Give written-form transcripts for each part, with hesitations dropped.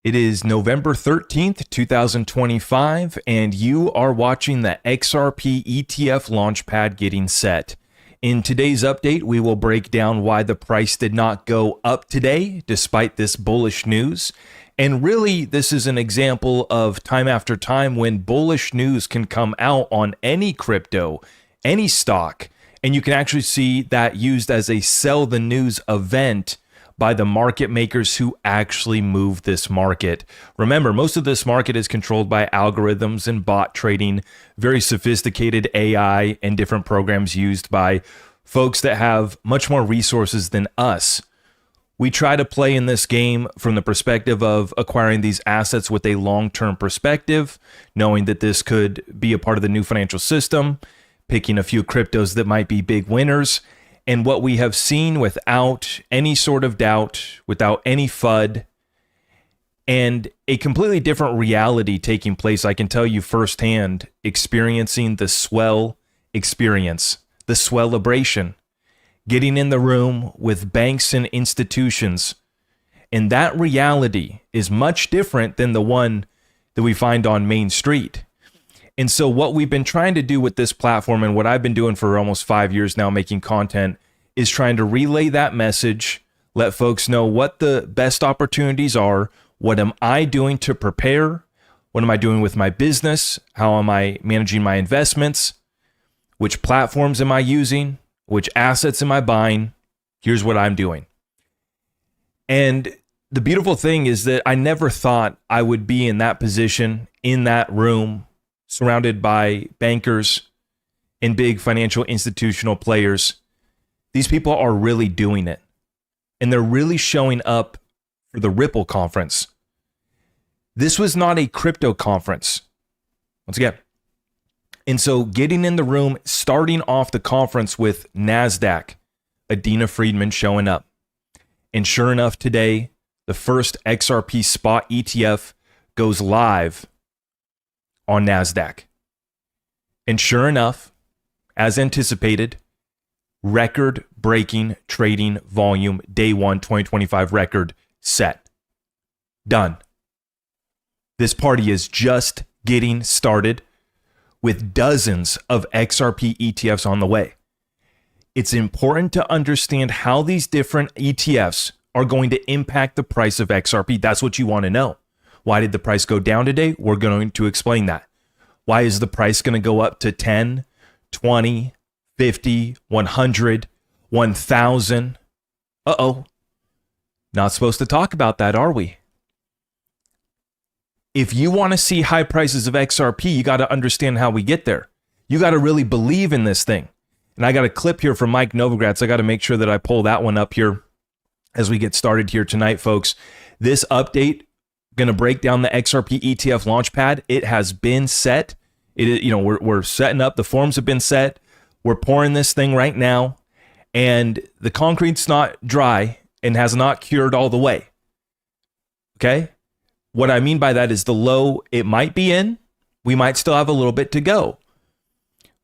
It is November 13th, 2025, and you are watching the XRP ETF Launchpad getting set. In today's update, we will break down why the price did not go up today despite this bullish news. And really, this is an example of time after time when bullish news can come out on any crypto, any stock, and you can actually see that used as a sell the news event by the market makers who actually move this market. Remember, most of this market is controlled by algorithms and bot trading, very sophisticated AI and different programs used by folks that have much more resources than us. We try to play in this game from the perspective of acquiring these assets with a long-term perspective, knowing that this could be a part of the new financial system, picking a few cryptos that might be big winners. And what we have seen without any sort of doubt, without any FUD, and a completely different reality taking place, I can tell you firsthand, experiencing the swell experience, the swellabration, getting in the room with banks and institutions. And that reality is much different than the one that we find on Main Street. And so what we've been trying to do with this platform, and what I've been doing for almost 5 years now making content, is trying to relay that message, let folks know what the best opportunities are, what am I doing to prepare, what am I doing with my business, how am I managing my investments, which platforms am I using, which assets am I buying, here's what I'm doing. And the beautiful thing is that I never thought I would be in that position, in that room, surrounded by bankers and big financial institutional players. These people are really doing it. And they're really showing up for the Ripple conference. This was not a crypto conference, once again. And so getting in the room, starting off the conference with NASDAQ, Adina Friedman showing up. And sure enough, today, the first XRP spot ETF goes live on NASDAQ. And sure enough, as anticipated, record-breaking trading volume, day one, 2025 record set. Done. This party is just getting started with dozens of XRP ETFs on the way. It's important to understand how these different ETFs are going to impact the price of XRP. That's what you want to know. Why did the price go down today? We're going to explain that. Why is the price going to go up to 10, 20, 50, 100, 1,000? Uh-oh. Not supposed to talk about that, are we? If you want to see high prices of XRP, you got to understand how we get there. You got to really believe in this thing. And I got a clip here from Mike Novogratz. I got to make sure that I pull that one up here as we get started here tonight, folks. This update, going to break down the XRP ETF Launchpad. It has been set. We're setting up. The forms have been set. We're pouring this thing right now. And the concrete's not dry and has not cured all the way. Okay? What I mean by that is the low it might be in, we might still have a little bit to go.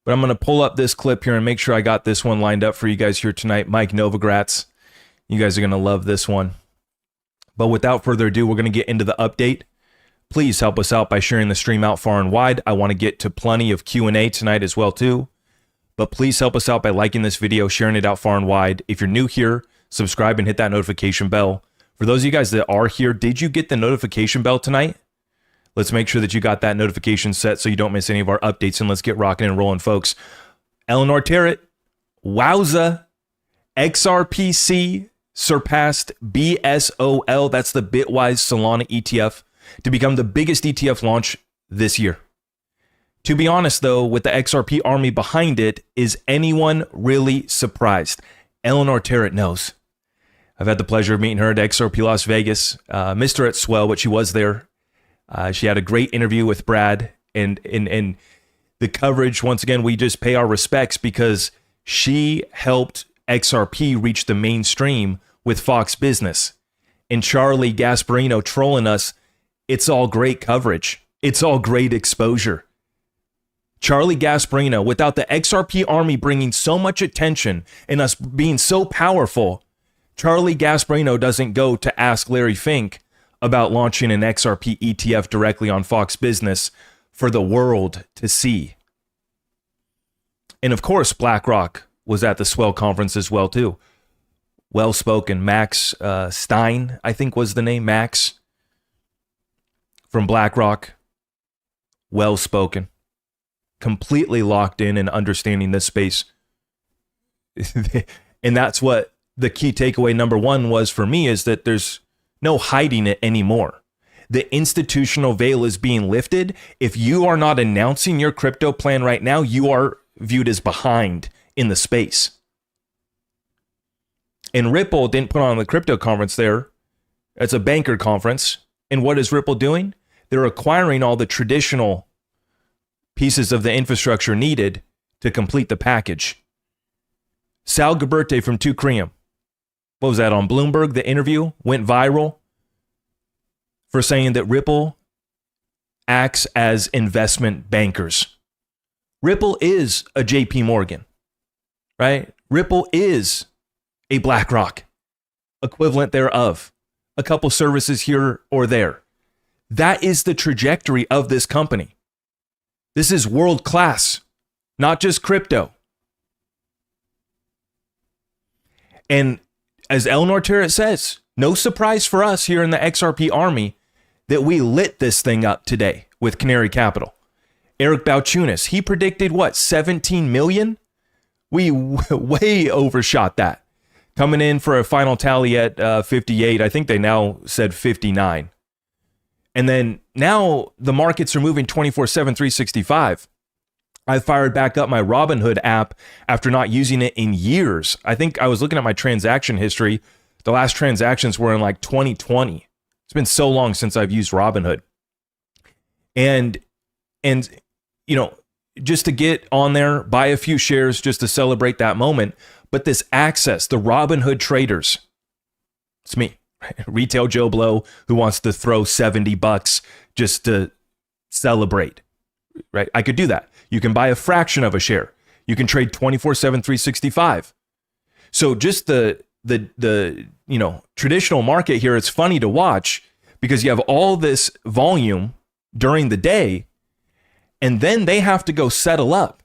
But I'm going to pull up this clip here and make sure I got this one lined up for you guys here tonight. Mike Novogratz. You guys are going to love this one. But without further ado, we're going to get into the update. Please help us out by sharing the stream out far and wide. I want to get to plenty of Q&A tonight as well too. But please help us out by liking this video, sharing it out far and wide. If you're new here, subscribe and hit that notification bell. For those of you guys that are here, did you get the notification bell tonight? Let's make sure that you got that notification set so you don't miss any of our updates, and let's get rocking and rolling, folks. Eleanor Terrett, wowza, XRPC surpassed BSOL, that's the Bitwise Solana ETF, to become the biggest ETF launch this year. To be honest, though, with the XRP army behind it, is anyone really surprised? Eleanor Terrett knows. I've had the pleasure of meeting her at XRP Las Vegas. Missed her at Swell, but she was there. She had a great interview with Brad. And the coverage, once again, we just pay our respects because she helped XRP reach the mainstream with Fox Business. And Charlie Gasparino trolling us, it's all great coverage. It's all great exposure. Charlie Gasparino, without the XRP army bringing so much attention and us being so powerful, Charlie Gasparino doesn't go to ask Larry Fink about launching an XRP ETF directly on Fox Business for the world to see. And of course, BlackRock was at the Swell conference as well too. Well-spoken. Max Stein, I think was the name. Max from BlackRock. Well-spoken. Completely locked in and understanding this space. And that's what the key takeaway number one was for me, is that there's no hiding it anymore. The institutional veil is being lifted. If you are not announcing your crypto plan right now, you are viewed as behind in the space. And Ripple didn't put on the crypto conference there. It's a banker conference. And what is Ripple doing? They're acquiring all the traditional pieces of the infrastructure needed to complete the package. Sal Gaberte from 2Cream. What was that on Bloomberg? The interview went viral for saying that Ripple acts as investment bankers. Ripple is a JP Morgan, right? Ripple is a BlackRock, equivalent thereof, a couple services here or there. That is the trajectory of this company. This is world class, not just crypto. And as Eleanor Terrett says, no surprise for us here in the XRP army that we lit this thing up today with Canary Capital. Eric Balchunas, he predicted what, 17 million? We way overshot that. Coming in for a final tally at 58. I think they now said 59. And then now the markets are moving 24/7, 365. I fired back up my Robinhood app after not using it in years. I think I was looking at my transaction history. The last transactions were in like 2020. It's been so long since I've used Robinhood. And you know, just to get on there, buy a few shares just to celebrate that moment. But this access, the Robinhood traders, it's me, retail Joe Blow who wants to throw $70 just to celebrate, right? I could do that. You can buy a fraction of a share. You can trade 24/7, 365. So just the you know, traditional market here, it's funny to watch because you have all this volume during the day, and then they have to go settle up.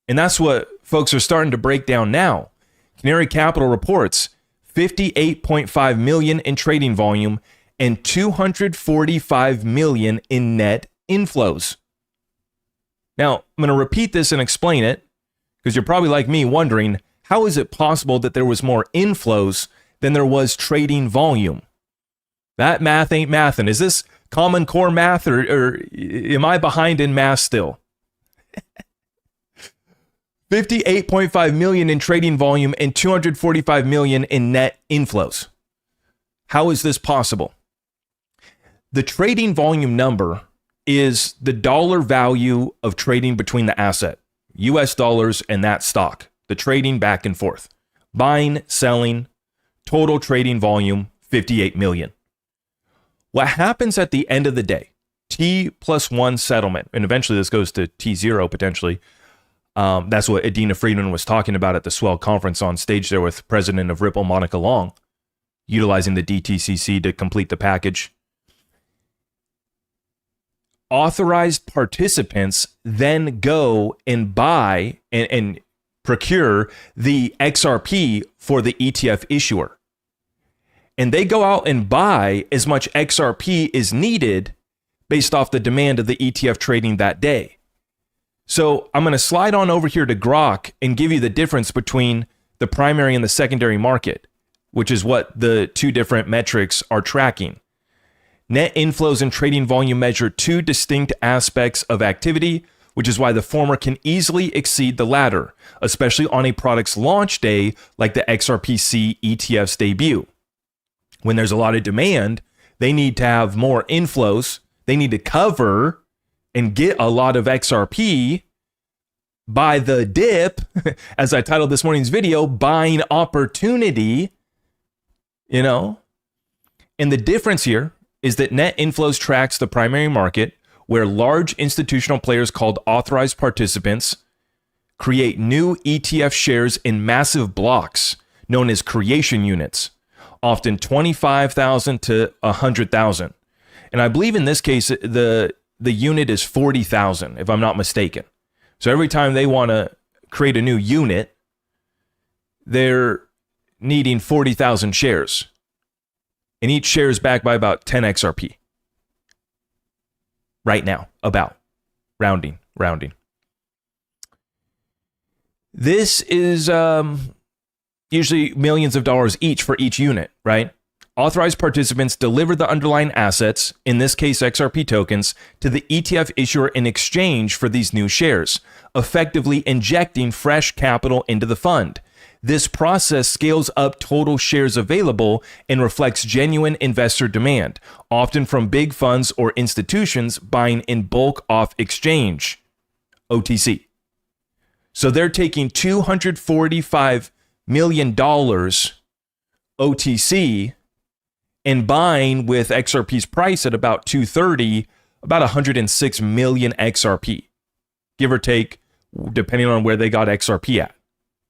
And that's what folks are starting to break down now. Canary Capital reports 58.5 million in trading volume and 245 million in net inflows. Now, I'm going to repeat this and explain it because you're probably like me wondering, how is it possible that there was more inflows than there was trading volume? That math ain't mathin'. Is this Common Core math or am I behind in math still? 58.5 million in trading volume and 245 million in net inflows. How is this possible? The trading volume number is the dollar value of trading between the asset, US dollars, and that stock, the trading back and forth, buying, selling, total trading volume, 58 million. What happens at the end of the day, T+1 settlement, and eventually this goes to T0 potentially. That's what Adina Friedman was talking about at the Swell conference on stage there with president of Ripple, Monica Long, utilizing the DTCC to complete the package. Authorized participants then go and buy and procure the XRP for the ETF issuer. And they go out and buy as much XRP is needed based off the demand of the ETF trading that day. So I'm going to slide on over here to Grok and give you the difference between the primary and the secondary market, which is what the two different metrics are tracking. Net inflows and trading volume measure two distinct aspects of activity, which is why the former can easily exceed the latter, especially on a product's launch day like the XRPC ETF's debut. When there's a lot of demand, they need to have more inflows. They need to cover and get a lot of XRP by the dip, as I titled this morning's video, buying opportunity, you know. And the difference here is that net inflows tracks the primary market, where large institutional players called authorized participants create new ETF shares in massive blocks known as creation units. often 25,000 to 100,000. And I believe in this case, the unit is 40,000, if I'm not mistaken. So every time they want to create a new unit, they're needing 40,000 shares. And each share is backed by about 10 XRP. Right now, about. Rounding. This is usually millions of dollars each for each unit, right? Authorized participants deliver the underlying assets, in this case XRP tokens, to the ETF issuer in exchange for these new shares, effectively injecting fresh capital into the fund. This process scales up total shares available and reflects genuine investor demand, often from big funds or institutions buying in bulk off exchange, OTC. So they're taking $245 million OTC and buying with XRP's price at about 230, about 106 million XRP, give or take, depending on where they got XRP at.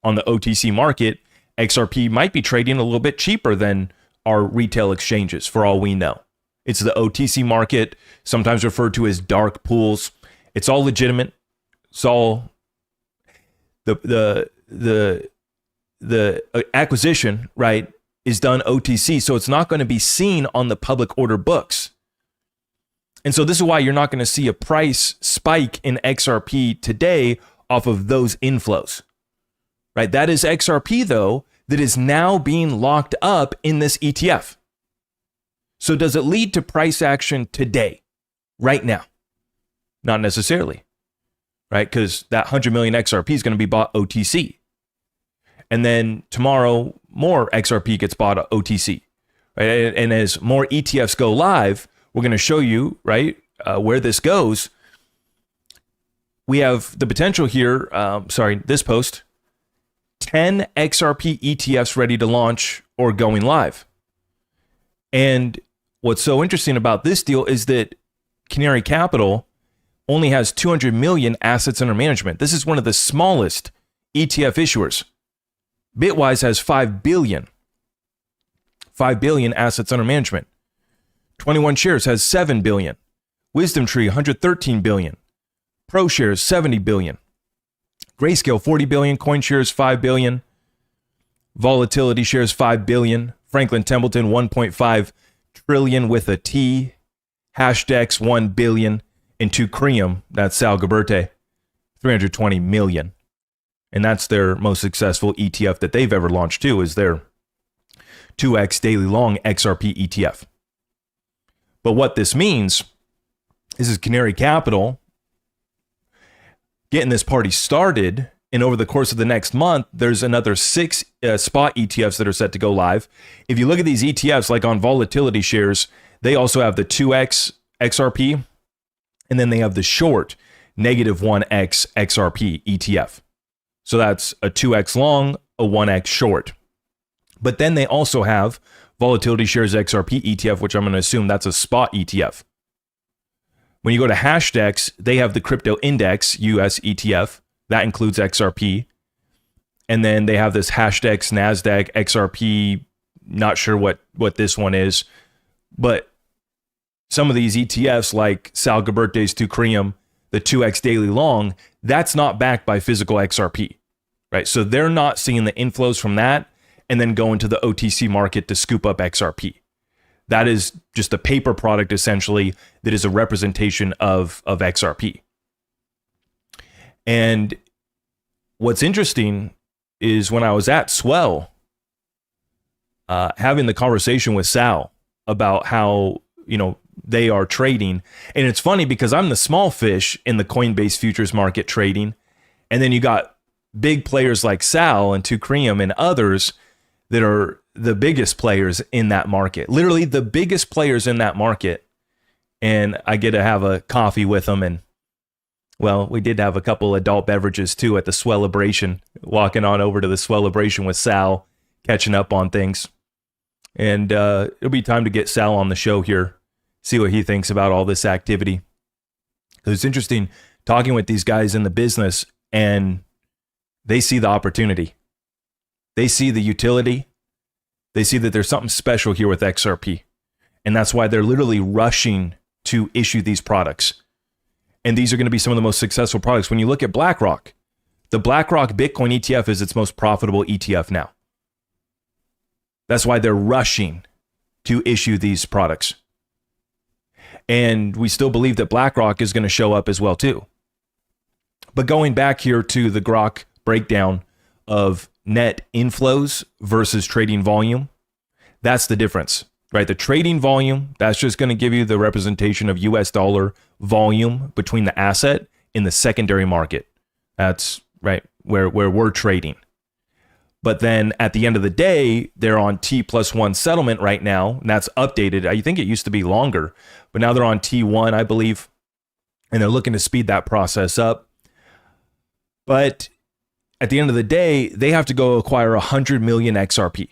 On the OTC market, XRP might be trading a little bit cheaper than our retail exchanges, for all we know. It's the OTC market, sometimes referred to as dark pools. It's all legitimate. It's all the acquisition, right, is done OTC, so it's not going to be seen on the public order books. And so this is why you're not going to see a price spike in XRP today off of those inflows. Right? That is XRP, though, that is now being locked up in this ETF. So does it lead to price action today, right now? Not necessarily, right? Because that 100 million XRP is going to be bought OTC. And then tomorrow, more XRP gets bought OTC. Right? And as more ETFs go live, we're going to show you, right, where this goes. We have the potential here, this post, 10 XRP ETFs ready to launch or going live. And what's so interesting about this deal is that Canary Capital only has 200 million assets under management. This is one of the smallest ETF issuers. Bitwise has 5 billion assets under management. 21 Shares has 7 billion. Wisdom Tree 113 billion. ProShares 70 billion. Grayscale 40 billion, CoinShares 5 billion, Volatility Shares 5 billion, Franklin Templeton 1.5 trillion with a T, Hashdex 1 billion, and Tucrium, that's Sal Gaberte, 320 million. And that's their most successful ETF that they've ever launched too, is their 2x daily long XRP ETF. But what this means is Canary Capital getting this party started, and over the course of the next month, there's another 6 spot ETFs that are set to go live. If you look at these ETFs, like on Volatility Shares, they also have the 2x XRP, and then they have the short -1x XRP ETF. So that's a 2x long, a 1x short. But then they also have Volatility Shares XRP ETF, which I'm going to assume that's a spot ETF. When you go to Hashdex, they have the Crypto Index US ETF. That includes XRP. And then they have this Hashdex NASDAQ XRP. Not sure what this one is. But some of these ETFs, like Sal Gaberte's Tucrium, the 2x daily long, that's not backed by physical XRP. Right? So they're not seeing the inflows from that and then going to the OTC market to scoop up XRP. That is just a paper product, essentially, that is a representation of XRP. And what's interesting is when I was at Swell, having the conversation with Sal about how, they are trading. And it's funny because I'm the small fish in the Coinbase futures market trading. And then you got big players like Sal and Tucrium and others that are the biggest players in that market, literally the biggest players in that market. And I get to have a coffee with them. And well, we did have a couple adult beverages too at the Swellabration, walking on over to the Swellabration with Sal, catching up on things. And it'll be time to get Sal on the show here, see what he thinks about all this activity. It's interesting talking with these guys in the business, and they see the opportunity. They see the utility. They see that there's something special here with XRP. And that's why they're literally rushing to issue these products. And these are going to be some of the most successful products. When you look at BlackRock, the BlackRock Bitcoin ETF is its most profitable ETF now. That's why they're rushing to issue these products. And we still believe that BlackRock is going to show up as well too. But going back here to the Grok breakdown of net inflows versus trading volume, that's the difference, right? The trading volume, that's just going to give you the representation of US dollar volume between the asset in the secondary market. That's right where we're trading. But then at the end of the day, they're on T+1 settlement right now, and that's updated. I think it used to be longer, but now they're on T1, I believe, and they're looking to speed that process up. But at the end of the day, they have to go acquire 100 million XRP.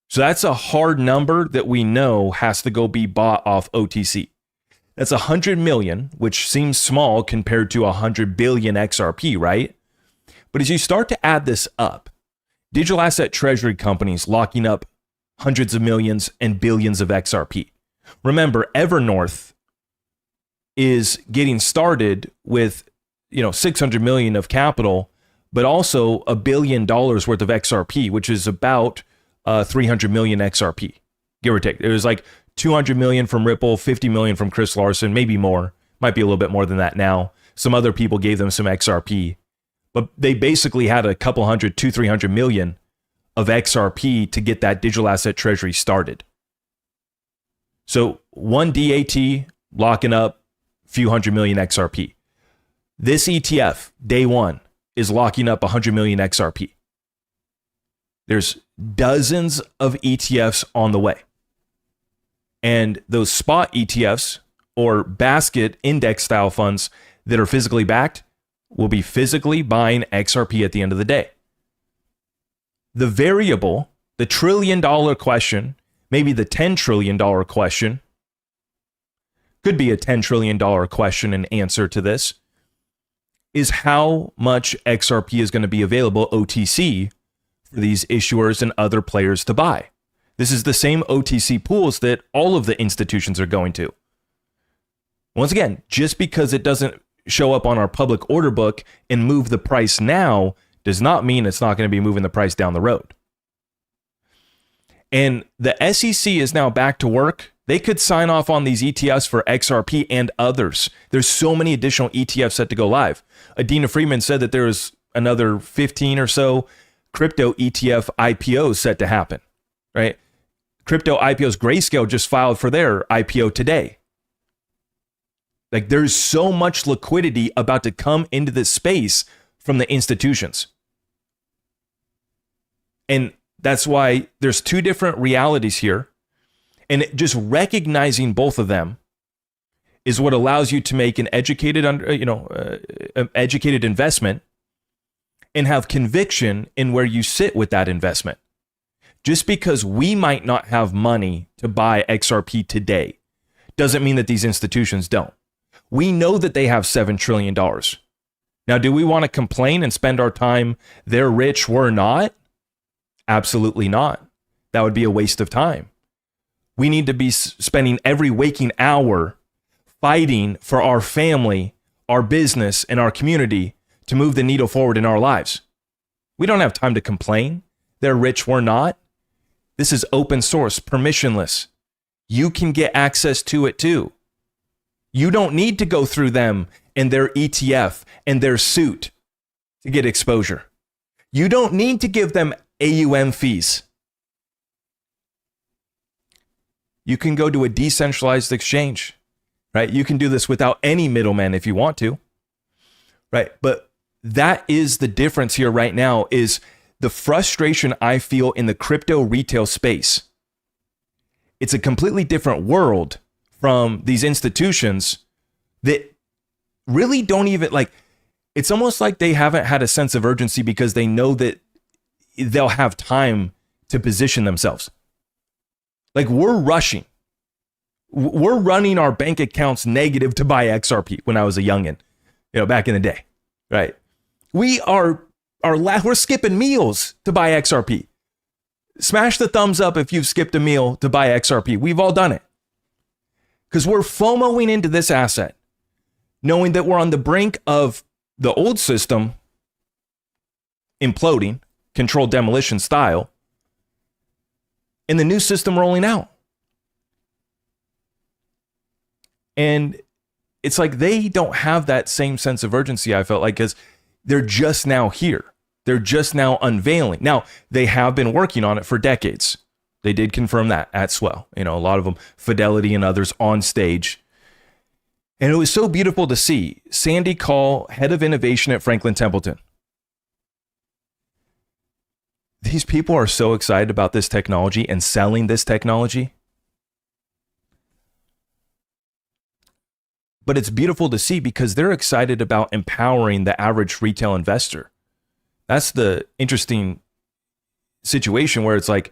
So that's a hard number that we know has to go be bought off OTC. That's 100 million, which seems small compared to 100 billion XRP, right? But as you start to add this up, digital asset treasury companies locking up hundreds of millions and billions of XRP. Remember, Evernorth is getting started with 600 million of capital, but also $1 billion worth of XRP, which is about 300 million XRP, give or take. It was like 200 million from Ripple, 50 million from Chris Larson, maybe more. Might be a little bit more than that now. Some other people gave them some XRP. But they basically had a couple hundred, 200-300 million of XRP to get that digital asset treasury started. So one DAT locking up a few hundred million XRP. This ETF, day one, is locking up 100 million XRP. There's dozens of ETFs on the way. And those spot ETFs or basket index style funds that are physically backed will be physically buying XRP at the end of the day. The variable, the $1 trillion question, maybe the $10 trillion question, could be a $10 trillion question and answer to this, is how much XRP is going to be available OTC for these issuers and other players to buy. This is the same OTC pools that all of the institutions are going to. Once again, just because it doesn't show up on our public order book and move the price now does not mean it's not going to be moving the price down the road. And the SEC is now back to work. They could sign off on these ETFs for XRP and others. There's so many additional ETFs set to go live. Adina Friedman said that there's another 15 or so crypto ETF IPOs set to happen, right? Crypto IPOs, Grayscale just filed for their IPO today. Like, there's so much liquidity about to come into this space from the institutions. And that's why there's two different realities here. And just recognizing both of them is what allows you to make an educated investment and have conviction in where you sit with that investment. Just because we might not have money to buy XRP today doesn't mean that these institutions don't. We know that they have $7 trillion. Now, do we want to complain and spend our time, they're rich, we're not? Absolutely not. That would be a waste of time. We need to be spending every waking hour fighting for our family, our business, and our community to move the needle forward in our lives. We don't have time to complain. They're rich, we're not. This is open source, permissionless. You can get access to it too. You don't need to go through them and their ETF and their suit to get exposure. You don't need to give them AUM fees. You can go to a decentralized exchange, right? You can do this without any middleman if you want to, right? But that is the difference here right now, is the frustration I feel in the crypto retail space. It's a completely different world from these institutions that really don't even it's almost like they haven't had a sense of urgency because they know that they'll have time to position themselves. Like, we're rushing. We're running our bank accounts negative to buy XRP when I was a youngin', back in the day, right? We're skipping meals to buy XRP. Smash the thumbs up if you've skipped a meal to buy XRP. We've all done it. Because we're FOMOing into this asset, knowing that we're on the brink of the old system imploding, controlled demolition style, and the new system rolling out. And it's like they don't have that same sense of urgency, I felt like, because they're just now here. They're just now unveiling. Now, they have been working on it for decades. They did confirm that at Swell. A lot of them, Fidelity and others on stage. And it was so beautiful to see Sandy Call, head of innovation at Franklin Templeton. These people are so excited about this technology and selling this technology. But it's beautiful to see because they're excited about empowering the average retail investor. That's the interesting situation where it's like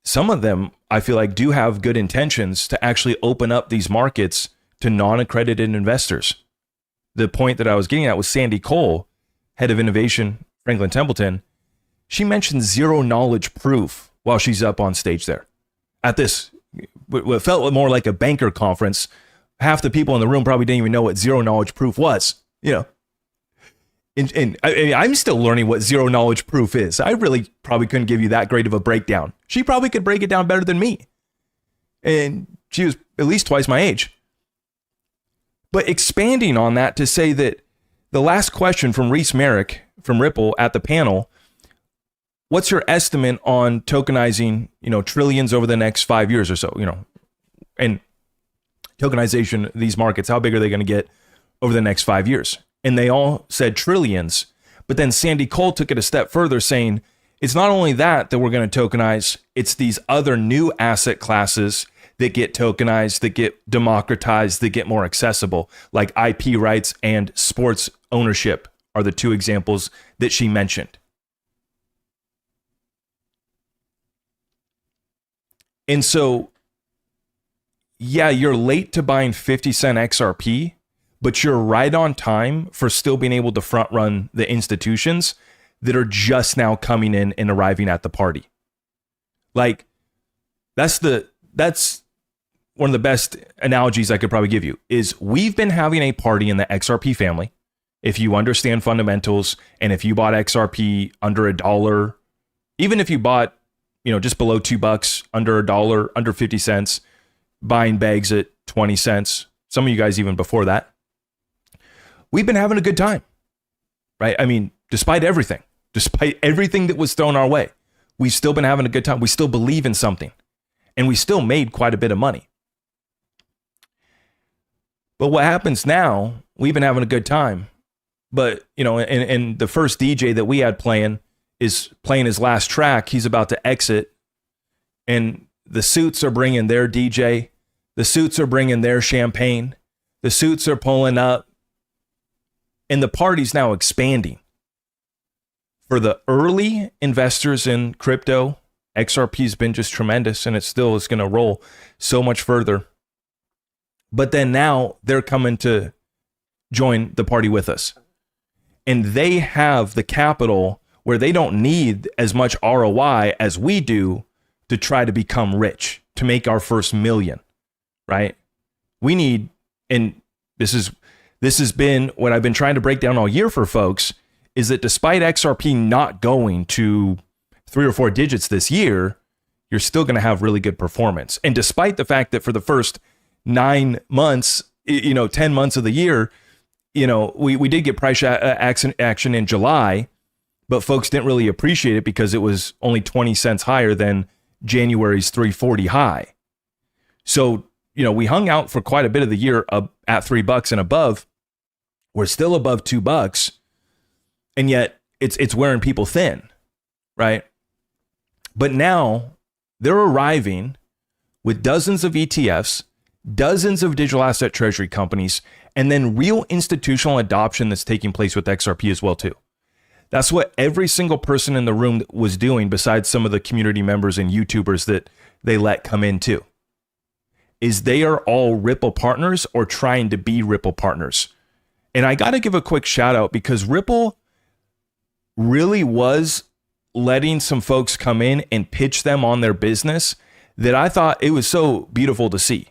some of them, I feel like, do have good intentions to actually open up these markets to non-accredited investors. The point that I was getting at was Sandy Cole, head of innovation, Franklin Templeton. She mentioned zero knowledge proof while she's up on stage there at this, what felt more like a banker conference. Half the people in the room probably didn't even know what zero knowledge proof was, And I'm still learning what zero knowledge proof is. I really probably couldn't give you that great of a breakdown. She probably could break it down better than me. And she was at least twice my age. But expanding on that to say that the last question from Reese Merrick from Ripple at the panel, what's your estimate on tokenizing, trillions over the next 5 years or so, and tokenization, these markets, how big are they going to get over the next 5 years? And they all said trillions. But then Sandy Cole took it a step further, saying it's not only that we're going to tokenize, it's these other new asset classes that get tokenized, that get democratized, that get more accessible, like IP rights and sports ownership are the two examples that she mentioned. And so, yeah, you're late to buying 50-cent XRP, but you're right on time for still being able to front run the institutions that are just now coming in and arriving at the party. Like, that's one of the best analogies I could probably give you is we've been having a party in the XRP family. If you understand fundamentals and if you bought XRP under $1, even if you bought, just below $2, under $1, under 50 cents, buying bags at 20 cents, some of you guys even before that, we've been having a good time, right? I mean, despite everything that was thrown our way, we've still been having a good time. We still believe in something and we still made quite a bit of money. But what happens now, we've been having a good time, but and the first DJ that we had playing is playing his last track. He's about to exit and the suits are bringing their DJ. The suits are bringing their champagne. The suits are pulling up. And the party's now expanding. For the early investors in crypto, XRP's been just tremendous and it still is going to roll so much further. But then now they're coming to join the party with us. And they have the capital where they don't need as much ROI as we do to try to become rich, to make our first million, right? We need, and this has been what I've been trying to break down all year for folks, is that despite XRP not going to 3 or 4 digits this year, you're still going to have really good performance. And despite the fact that for the first 9 months, 10 months of the year, we did get price action in July, but folks didn't really appreciate it because it was only 20 cents higher than January's 340 high. So, we hung out for quite a bit of the year at $3 and above. We're still above $2, and yet it's wearing people thin, right? But now they're arriving with dozens of ETFs, dozens of digital asset treasury companies, and then real institutional adoption that's taking place with XRP as well too. That's what every single person in the room was doing, besides some of the community members and YouTubers that they let come in too, is they are all Ripple partners or trying to be Ripple partners. And I got to give a quick shout out because Ripple really was letting some folks come in and pitch them on their business that I thought it was so beautiful to see.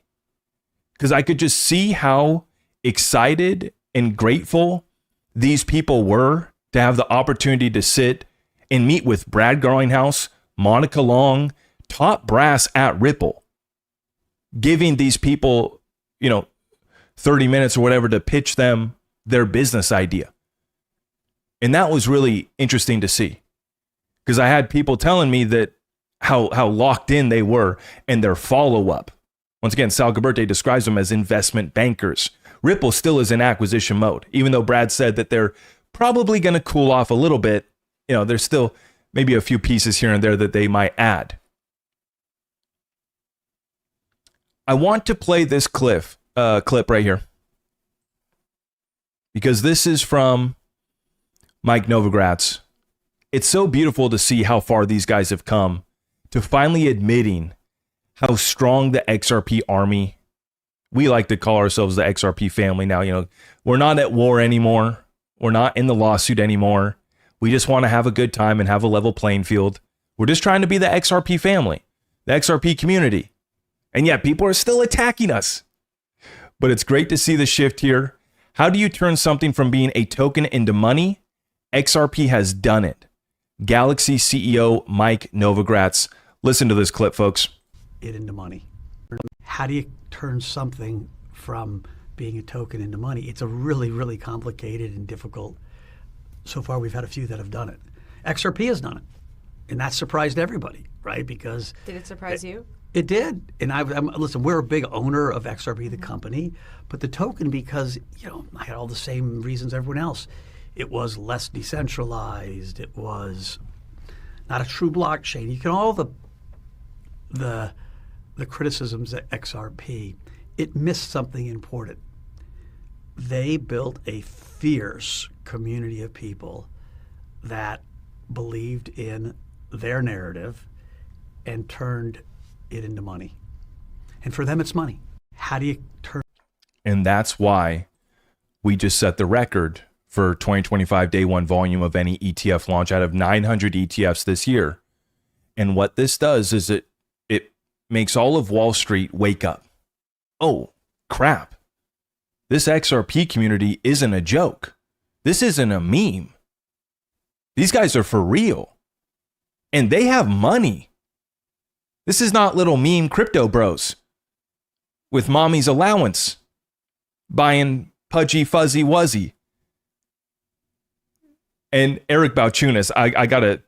Because I could just see how excited and grateful these people were to have the opportunity to sit and meet with Brad Garlinghouse, Monica Long, top brass at Ripple, giving these people, 30 minutes or whatever to pitch them their business idea. And that was really interesting to see, because I had people telling me that how locked in they were and their follow-up. Once again, Sal Gaberte describes them as investment bankers. Ripple still is in acquisition mode, even though Brad said that they're probably going to cool off a little bit. There's still maybe a few pieces here and there that they might add. I want to play this clip right here, because this is from Mike Novogratz. It's so beautiful to see how far these guys have come to finally admitting how strong the XRP army. We like to call ourselves the XRP family now. We're not at war anymore. We're not in the lawsuit anymore. We just want to have a good time and have a level playing field. We're just trying to be the XRP family, the XRP community. And yet people are still attacking us. But it's great to see the shift here. How do you turn something from being a token into money? XRP has done it. Galaxy CEO Mike Novogratz. Listen to this clip, folks. It into money. How do you turn something from being a token into money? It's a really, really complicated and difficult. So far, we've had a few that have done it. XRP has done it, and that surprised everybody, right? Because did it surprise you? It did, and listen. We're a big owner of XRP, the company, but the token, because I had all the same reasons everyone else. It was less decentralized. It was not a true blockchain. You can all the criticisms at XRP, it missed something important. They built a fierce community of people that believed in their narrative and turned it into money. And for them, it's money. How do you turn? And that's why we just set the record for 2025 day one volume of any ETF launch out of 900 ETFs this year. And what this does is it makes all of Wall Street wake up. Oh, crap. This XRP community isn't a joke. This isn't a meme. These guys are for real. And they have money. This is not little meme crypto bros with mommy's allowance buying pudgy fuzzy wuzzy. And Eric Balchunas, I gotta,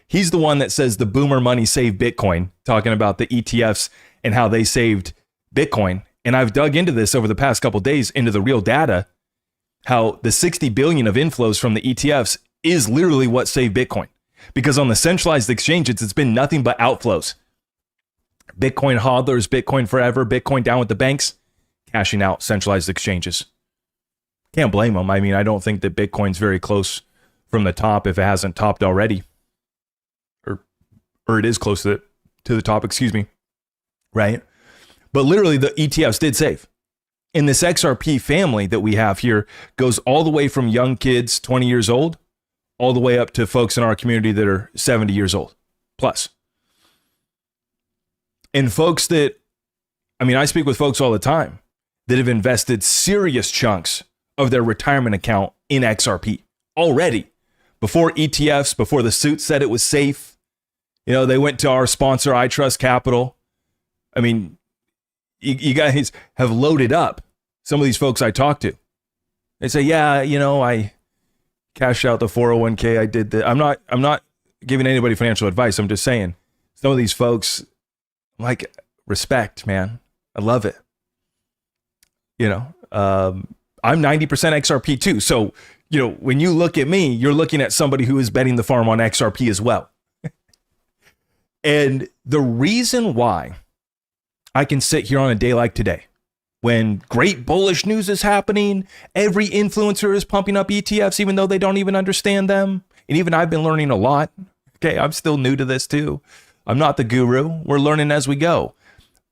he's the one that says the boomer money saved Bitcoin, talking about the ETFs and how they saved Bitcoin. And I've dug into this over the past couple of days into the real data, how the 60 billion of inflows from the ETFs is literally what saved Bitcoin. Because on the centralized exchanges, it's been nothing but outflows. Bitcoin hodlers, Bitcoin forever, Bitcoin down with the banks, cashing out centralized exchanges. Can't blame them. I mean, I don't think that Bitcoin's very close from the top if it hasn't topped already. Or it is close to the top, excuse me. Right? But literally the ETFs did save. And this XRP family that we have here goes all the way from young kids, 20 years old, all the way up to folks in our community that are 70 years old plus. And folks that, I speak with folks all the time that have invested serious chunks of their retirement account in XRP already. Before ETFs, before the suit said it was safe, they went to our sponsor, I Trust Capital. You guys have loaded up some of these folks I talk to. They say, yeah, I cashed out the 401k. I did that. I'm not giving anybody financial advice. I'm just saying some of these folks, like, respect, man. I love it. I'm 90% XRP too. So, when you look at me, you're looking at somebody who is betting the farm on XRP as well. And the reason why I can sit here on a day like today, when great bullish news is happening, every influencer is pumping up ETFs, even though they don't even understand them. And even I've been learning a lot. Okay, I'm still new to this too. I'm not the guru. We're learning as we go.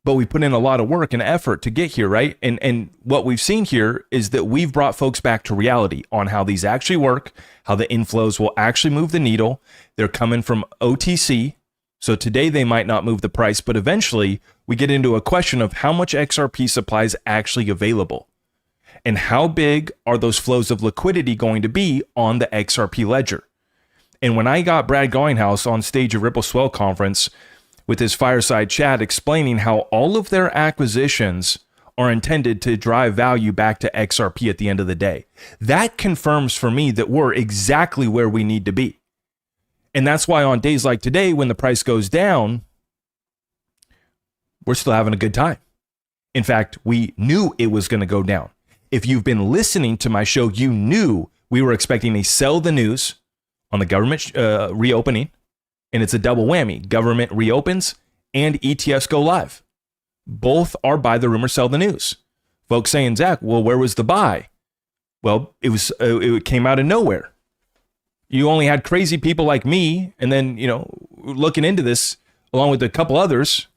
but we put in a lot of work and effort to get here, right? And what we've seen here is that we've brought folks back to reality on how these actually work, how the inflows will actually move the needle. They're coming from OTC. So today they might not move the price, but eventually we get into a question of how much XRP supply is actually available and how big are those flows of liquidity going to be on the XRP ledger. And when I got Brad Goinghouse on stage at Ripple Swell Conference with his fireside chat explaining how all of their acquisitions are intended to drive value back to XRP at the end of the day, that confirms for me that we're exactly where we need to be. And that's why on days like today, when the price goes down, we're still having a good time. In fact, we knew it was going to go down. If you've been listening to my show, you knew we were expecting a sell the news on the government reopening. And it's a double whammy. Government reopens and ETFs go live. Both are buy the rumor, sell the news. Folks saying, Zach, well, where was the buy? Well, it came out of nowhere. You only had crazy people like me, and then, looking into this along with a couple others.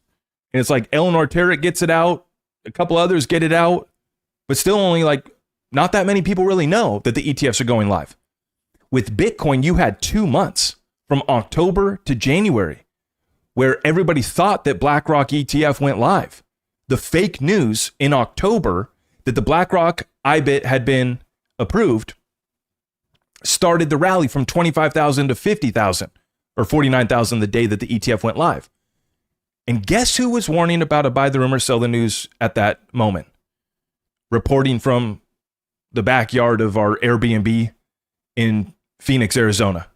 And it's like Eleanor Terrick gets it out, a couple others get it out, but still only not that many people really know that the ETFs are going live. With Bitcoin, you had 2 months from October to January where everybody thought that BlackRock ETF went live. The fake news in October that the BlackRock IBIT had been approved started the rally from 25,000 to 50,000 or 49,000 the day that the ETF went live. And guess who was warning about a buy the rumor, sell the news at that moment? Reporting from the backyard of our Airbnb in Phoenix, Arizona,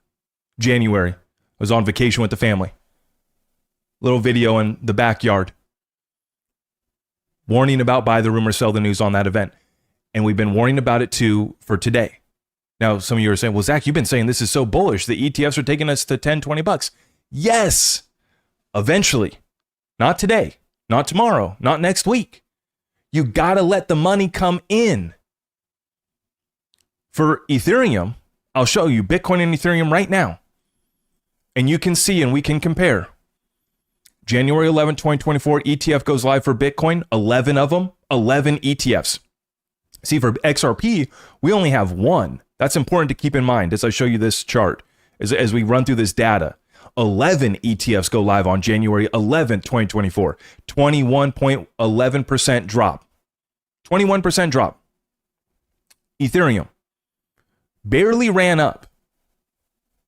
January. I was on vacation with the family. Little video in the backyard. Warning about buy the rumor, sell the news on that event. And we've been warning about it too for today. Now, some of you are saying, well, Zach, you've been saying this is so bullish. The ETFs are taking us to 10, 20 bucks. Yes, eventually. Not today, not tomorrow, not next week. You got to let the money come in. For Ethereum, I'll show you Bitcoin and Ethereum right now. And you can see and we can compare. January 11, 2024, ETF goes live for Bitcoin, 11 of them, 11 ETFs. See, for XRP, we only have one. That's important to keep in mind as I show you this chart, as we run through this data. 11 ETFs go live on January 11, 2024. 21.11% drop. 21% drop. Ethereum barely ran up.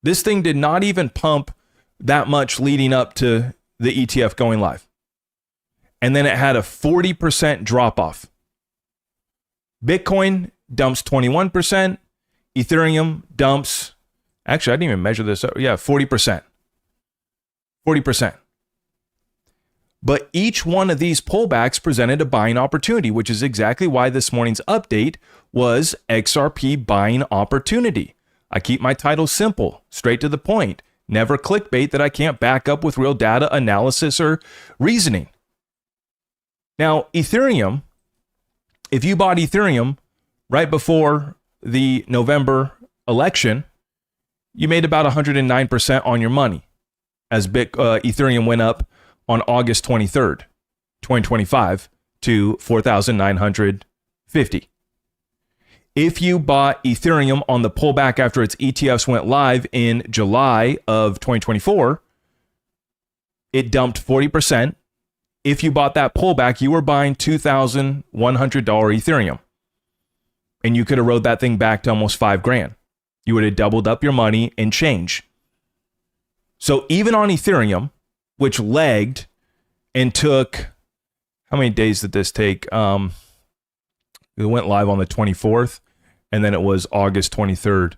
This thing did not even pump that much leading up to the ETF going live. And then it had a 40% drop off. Bitcoin dumps 21%. Ethereum dumps, actually, I didn't even measure this. Yeah, 40%. 40%. But each one of these pullbacks presented a buying opportunity, which is exactly why this morning's update was XRP buying opportunity. I keep my title simple, straight to the point. Never clickbait that I can't back up with real data analysis or reasoning. Now, Ethereum, if you bought Ethereum right before the November election, you made about 109% on your money as Ethereum went up on August 23rd, 2025 to 4,950. If you bought Ethereum on the pullback after its ETFs went live in July of 2024, it dumped 40%. If you bought that pullback, you were buying $2,100 Ethereum. And you could have rode that thing back to almost $5,000. You would have doubled up your money and change. So even on Ethereum, which lagged and took, how many days did this take? It went live on the 24th, and then it was August 23rd.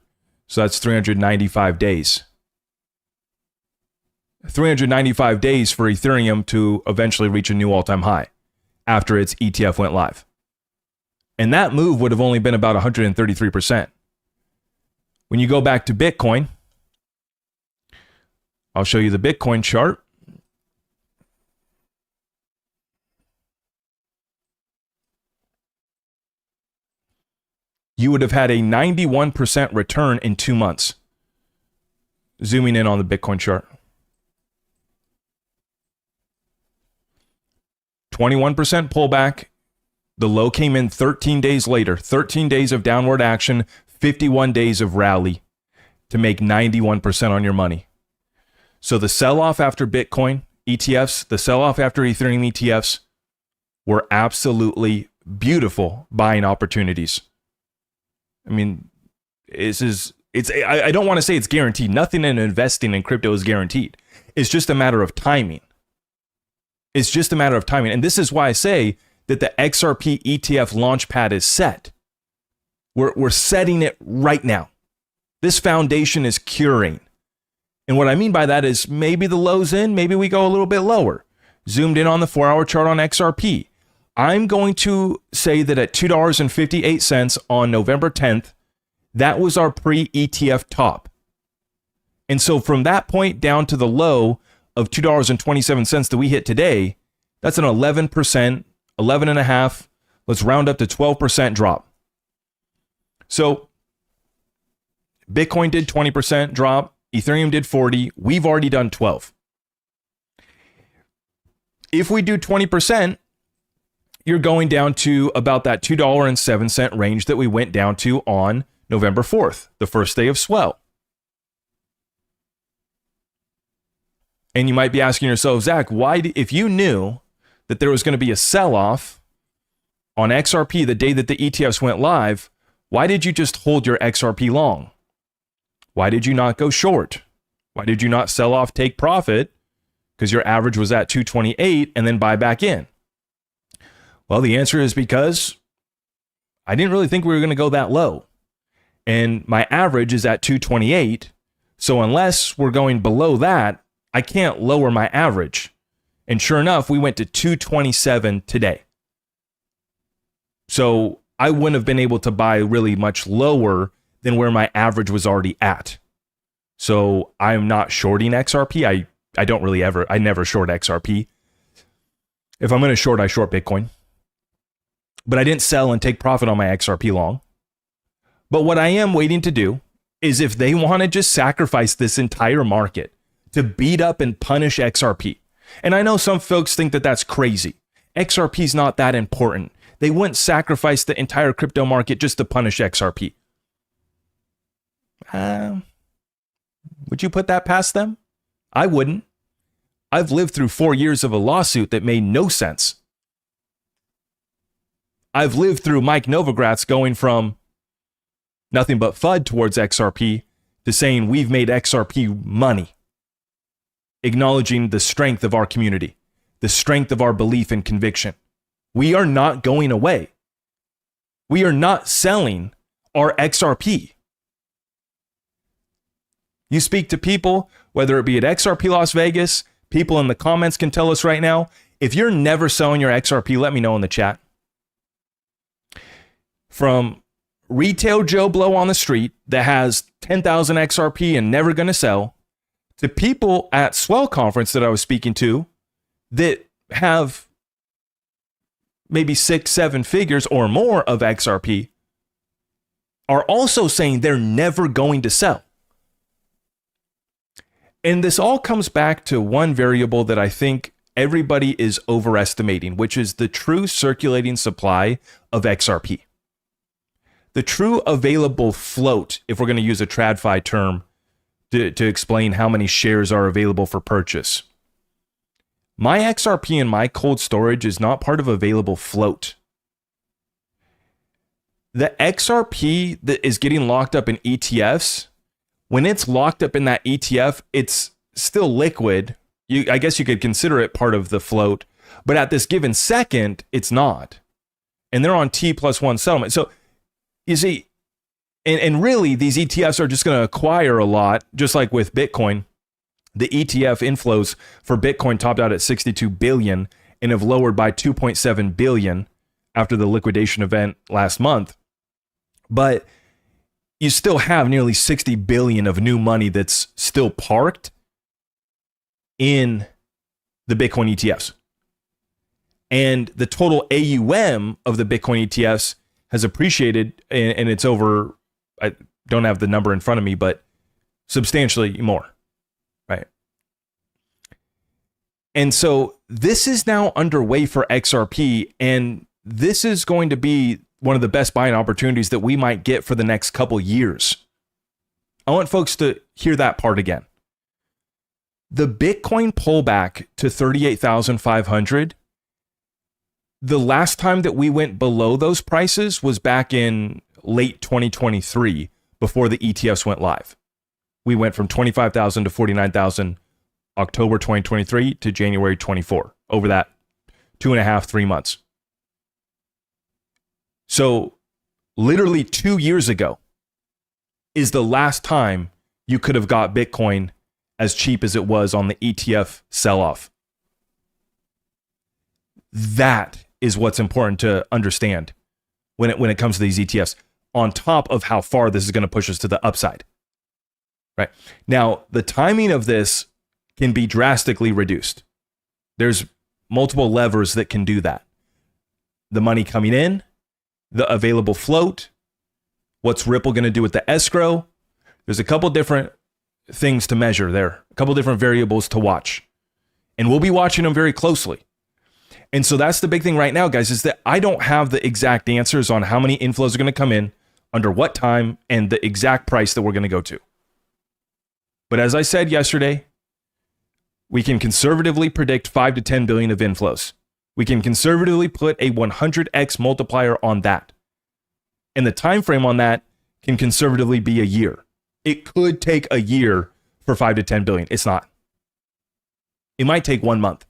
So that's 395 days. 395 days for Ethereum to eventually reach a new all-time high after its ETF went live. And that move would have only been about 133%. When you go back to Bitcoin, I'll show you the Bitcoin chart. You would have had a 91% return in 2 months. Zooming in on the Bitcoin chart. 21% pullback. The low came in 13 days later, 13 days of downward action, 51 days of rally to make 91% on your money. So the sell-off after Bitcoin ETFs, the sell-off after Ethereum ETFs were absolutely beautiful buying opportunities. I mean, I don't want to say it's guaranteed. Nothing in investing in crypto is guaranteed. It's just a matter of timing. It's just a matter of timing. And this is why I say that the XRP ETF Launchpad is set. We're setting it right now. This foundation is curing. And what I mean by that is maybe the low's in, maybe we go a little bit lower. Zoomed in on the 4-hour chart on XRP. I'm going to say that at $2.58 on November 10th, that was our pre-ETF top. And so from that point down to the low of $2.27 that we hit today, that's an 11%, 11.5%, let's round up to 12% drop. So Bitcoin did 20% drop, Ethereum did 40%, we've already done 12%. If we do 20%, you're going down to about that $2.07 range that we went down to on November 4th, the first day of swell. And you might be asking yourself, Zach, if you knew that there was going to be a sell-off on XRP the day that the ETFs went live, why did you just hold your XRP long? Why did you not go short? Why did you not sell off, take profit? Because your average was at 228 and then buy back in. Well, the answer is because I didn't really think we were going to go that low. And my average is at 228. So unless we're going below that, I can't lower my average. And sure enough, we went to 227 today. So I wouldn't have been able to buy really much lower than where my average was already at. So I'm not shorting XRP. I never short XRP. If I'm going to short, I short Bitcoin. But I didn't sell and take profit on my XRP long. But what I am waiting to do is if they want to just sacrifice this entire market to beat up and punish XRP. And I know some folks think that that's crazy. XRP is not that important. They wouldn't sacrifice the entire crypto market just to punish XRP. Would you put that past them? I wouldn't. I've lived through 4 years of a lawsuit that made no sense. I've lived through Mike Novogratz going from nothing but FUD towards XRP to saying we've made XRP money, acknowledging the strength of our community, the strength of our belief and conviction. We are not going away. We are not selling our XRP. You speak to people, whether it be at XRP Las Vegas, people in the comments can tell us right now, if you're never selling your XRP, let me know in the chat. From retail Joe Blow on the street that has 10,000 XRP and never going to sell, to people at Swell Conference that I was speaking to that have maybe 6-7 figures or more of XRP, are also saying they're never going to sell. And this all comes back to one variable that I think everybody is overestimating, which is the true circulating supply of XRP. The true available float, if we're going to use a TradFi term to explain how many shares are available for purchase. My XRP in my cold storage is not part of available float. The XRP that is getting locked up in ETFs, when it's locked up in that ETF, it's still liquid. I guess you could consider it part of the float, but at this given second, it's not. And they're on T+1 settlement. So you see, and really these ETFs are just going to acquire a lot, just like with Bitcoin. The ETF inflows for Bitcoin topped out at 62 billion and have lowered by 2.7 billion after the liquidation event last month. But you still have nearly 60 billion of new money that's still parked in the Bitcoin ETFs. And the total AUM of the Bitcoin ETFs has appreciated, and it's over, I don't have the number in front of me, but substantially more, right? And so this is now underway for XRP, and this is going to be one of the best buying opportunities that we might get for the next couple years. I want folks to hear that part again. The Bitcoin pullback to 38,500, the last time that we went below those prices was back in late 2023 before the ETFs went live. We went from 25,000 to 49,000 October 2023 to January 24 over that 2.5, 3 months. So literally 2 years ago is the last time you could have got Bitcoin as cheap as it was on the ETF sell-off. That is what's important to understand when it comes to these ETFs, on top of how far this is going to push us to the upside. Right? Now, the timing of this can be drastically reduced. There's multiple levers that can do that. The money coming in, the available float, what's Ripple going to do with the escrow? There's a couple different things to measure there, a couple different variables to watch. And we'll be watching them very closely. And so that's the big thing right now, guys, is that I don't have the exact answers on how many inflows are going to come in, under what time, and the exact price that we're going to go to. But as I said yesterday, we can conservatively predict 5 to 10 billion of inflows. We can conservatively put a 100x multiplier on that. And the time frame on that can conservatively be a year. It could take a year for 5 to 10 billion. It's not. It might take 1 month.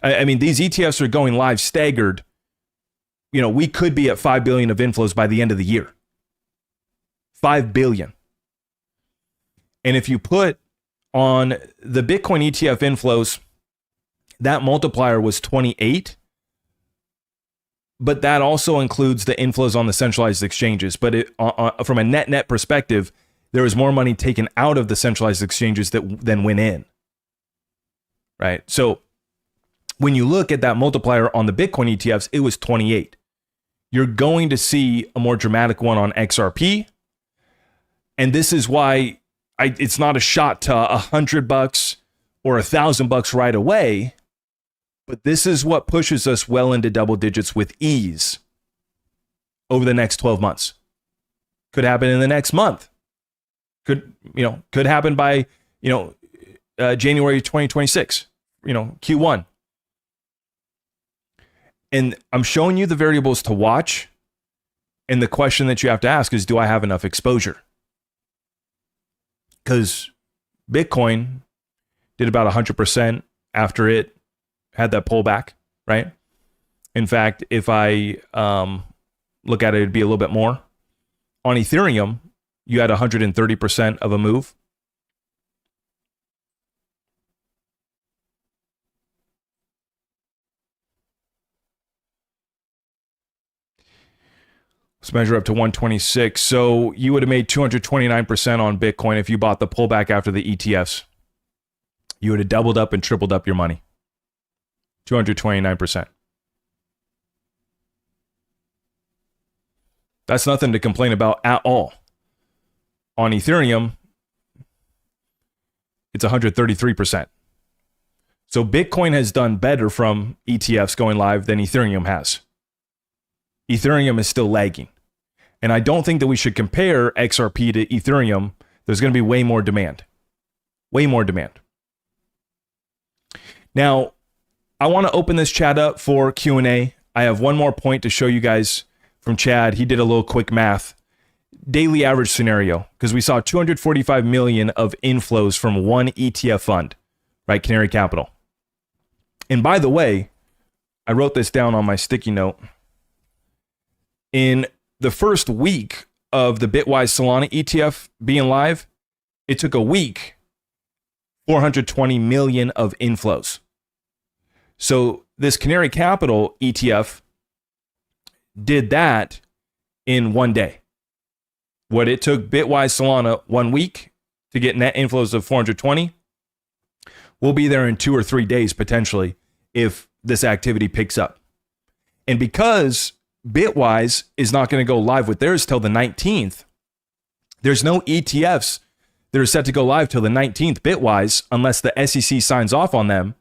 I mean, these ETFs are going live staggered. You know, we could be at 5 billion of inflows by the end of the year. 5 billion. And if you put on the Bitcoin ETF inflows, that multiplier was 28. But that also includes the inflows on the centralized exchanges. But from a net perspective, there was more money taken out of the centralized exchanges than went in. Right? So when you look at that multiplier on the Bitcoin ETFs, it was 28. You're going to see a more dramatic one on XRP. And this is why it's not a shot to $100 or $1,000 right away. But this is what pushes us well into double digits with ease over the next 12 months. Could happen in the next month. Could happen by, January 2026, Q1. And I'm showing you the variables to watch. And the question that you have to ask is, do I have enough exposure? Because Bitcoin did about 100% after it had that pullback, right? In fact, if I look at it, it'd be a little bit more. On Ethereum, you had 130% of a move. Let's measure up to 126. So you would have made 229% on Bitcoin if you bought the pullback after the ETFs. You would have doubled up and tripled up your money. 229%. That's nothing to complain about at all. On Ethereum, it's 133%. So Bitcoin has done better from ETFs going live than Ethereum has. Ethereum is still lagging. And I don't think that we should compare XRP to Ethereum. There's going to be way more demand. Way more demand. Now, I want to open this chat up for Q&A. I have one more point to show you guys from Chad. He did a little quick math. Daily average scenario, because we saw 245 million of inflows from one ETF fund, right? Canary Capital. And by the way, I wrote this down on my sticky note. In the first week of the Bitwise Solana ETF being live, it took a week, 420 million of inflows. So this Canary Capital ETF did that in 1 day. What it took Bitwise Solana 1 week to get net inflows of 420, we'll be there in 2 or 3 days potentially if this activity picks up. And because Bitwise is not going to go live with theirs till the 19th, there's no ETFs that are set to go live till the 19th Bitwise, unless the SEC signs off on them.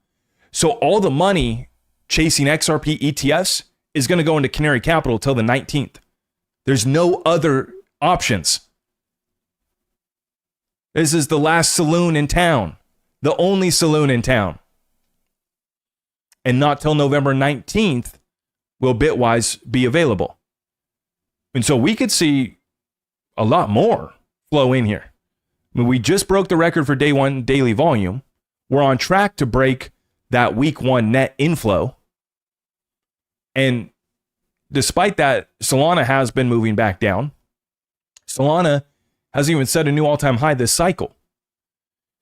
So all the money chasing XRP ETFs is going to go into Canary Capital till the 19th. There's no other options. This is the last saloon in town, the only saloon in town. And not till November 19th will Bitwise be available. And so we could see a lot more flow in here. I mean, we just broke the record for day one daily volume. We're on track to break that week one net inflow. And despite that, Solana has been moving back down. Solana hasn't even set a new all-time high this cycle.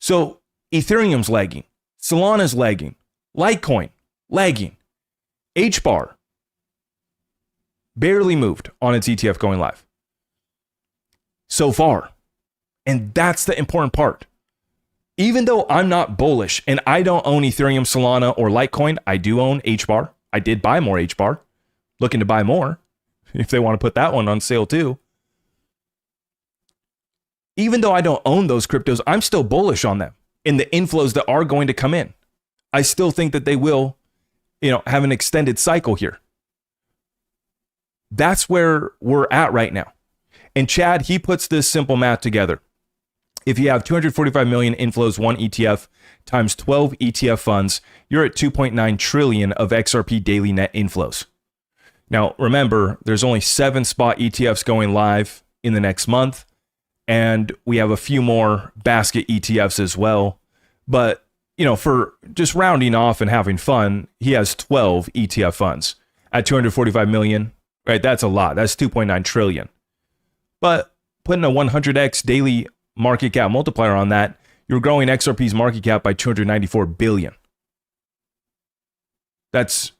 So Ethereum's lagging. Solana's lagging. Litecoin, lagging. HBAR barely moved on its ETF going live so far. And that's the important part. Even though I'm not bullish and I don't own Ethereum, Solana, or Litecoin, I do own HBAR. I did buy more HBAR. Looking to buy more if they want to put that one on sale too. Even though I don't own those cryptos, I'm still bullish on them and the inflows that are going to come in. I still think that they will, have an extended cycle here. That's where we're at right now. And Chad, he puts this simple math together. If you have 245 million inflows, one ETF times 12 ETF funds, you're at 2.9 trillion of XRP daily net inflows. Now, remember, there's only 7 spot ETFs going live in the next month, and we have a few more basket ETFs as well. But, for just rounding off and having fun, he has 12 ETF funds at 245 million, right? That's a lot. That's 2.9 trillion. But putting a 100x daily market cap multiplier on that, you're growing XRP's market cap by 294 billion. That's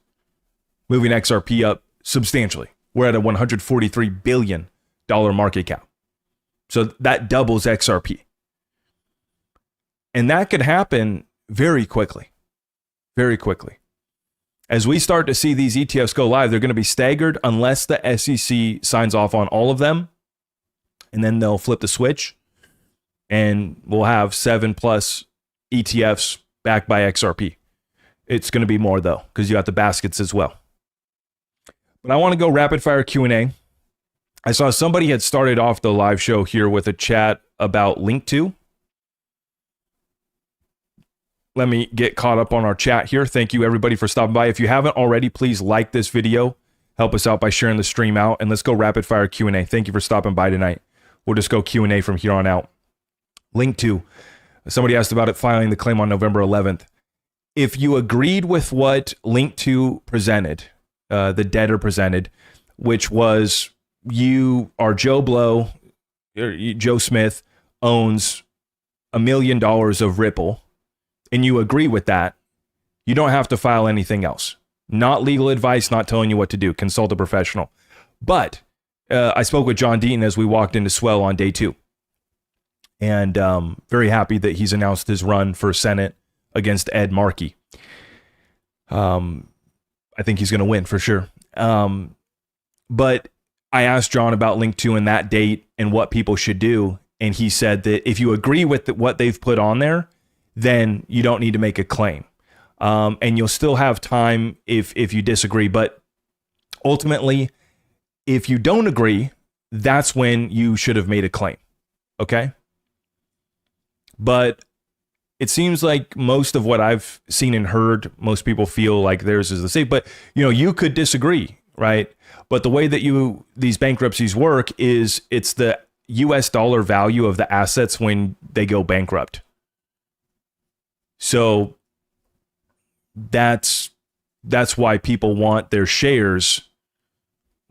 moving XRP up substantially. We're at a $143 billion market cap. So that doubles XRP. And that could happen very quickly. Very quickly. As we start to see these ETFs go live, they're going to be staggered unless the SEC signs off on all of them. And then they'll flip the switch. And we'll have 7+ ETFs backed by XRP. It's going to be more, though, because you got the baskets as well. But I want to go rapid fire Q&A. I saw somebody had started off the live show here with a chat about Link2. Let me get caught up on our chat here. Thank you, everybody, for stopping by. If you haven't already, please like this video. Help us out by sharing the stream out. And let's go rapid fire Q&A. Thank you for stopping by tonight. We'll just go Q&A from here on out. Link2. Somebody asked about it filing the claim on November 11th. If you agreed with what Link2 presented, the debtor presented, which was you are Joe Blow, Joe Smith owns $1 million of Ripple, and you agree with that, you don't have to file anything else. Not legal advice, not telling you what to do. Consult a professional. But I spoke with John Deaton as we walked into Swell on day 2. And very happy that he's announced his run for Senate against Ed Markey. I think he's going to win for sure. But I asked John about Link2 and that date and what people should do. And he said that if you agree with what they've put on there, then you don't need to make a claim. And you'll still have time if you disagree. But ultimately, if you don't agree, that's when you should have made a claim. Okay? But it seems like most of what I've seen and heard, most people feel like theirs is the same. But, you could disagree, right? But the way that these bankruptcies work is it's the US dollar value of the assets when they go bankrupt. So that's why people want their shares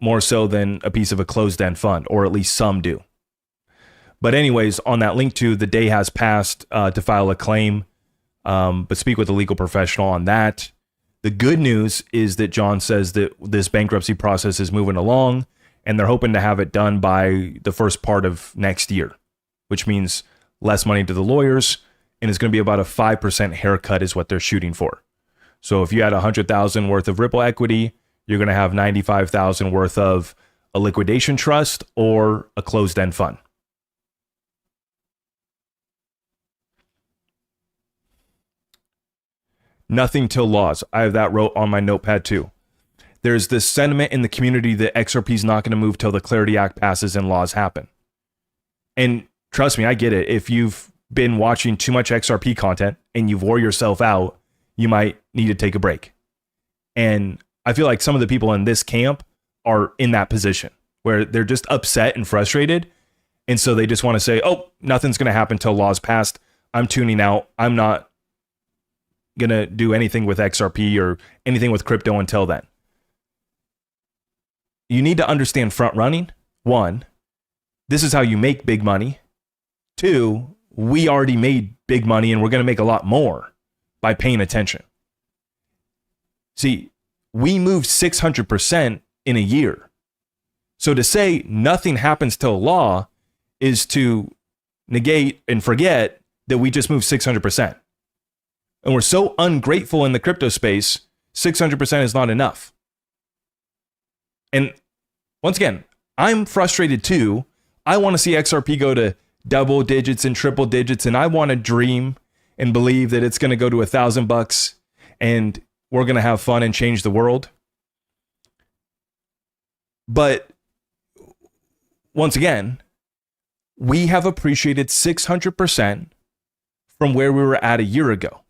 more so than a piece of a closed-end fund, or at least some do. But anyways, on that Link2, the day has passed to file a claim, but speak with a legal professional on that. The good news is that John says that this bankruptcy process is moving along, and they're hoping to have it done by the first part of next year, which means less money to the lawyers, and it's going to be about a 5% haircut is what they're shooting for. So if you had $100,000 worth of Ripple equity, you're going to have $95,000 worth of a liquidation trust or a closed-end fund. Nothing till laws. I have that wrote on my notepad too. There's this sentiment in the community that XRP is not going to move till the Clarity Act passes and laws happen. And trust me, I get it. If you've been watching too much XRP content and you've wore yourself out, you might need to take a break. And I feel like some of the people in this camp are in that position where they're just upset and frustrated. And so they just want to say, oh, nothing's going to happen till laws passed. I'm tuning out. I'm not going to do anything with XRP or anything with crypto until then. You need to understand front running. One, this is how you make big money. Two, we already made big money and we're going to make a lot more by paying attention. See, we moved 600% in a year. So to say nothing happens till law is to negate and forget that we just moved 600%. And we're so ungrateful in the crypto space, 600% is not enough. And once again, I'm frustrated too. I want to see XRP go to double digits and triple digits, and I want to dream and believe that it's going to go to $1,000 and we're going to have fun and change the world. But once again, we have appreciated 600% from where we were at a year ago.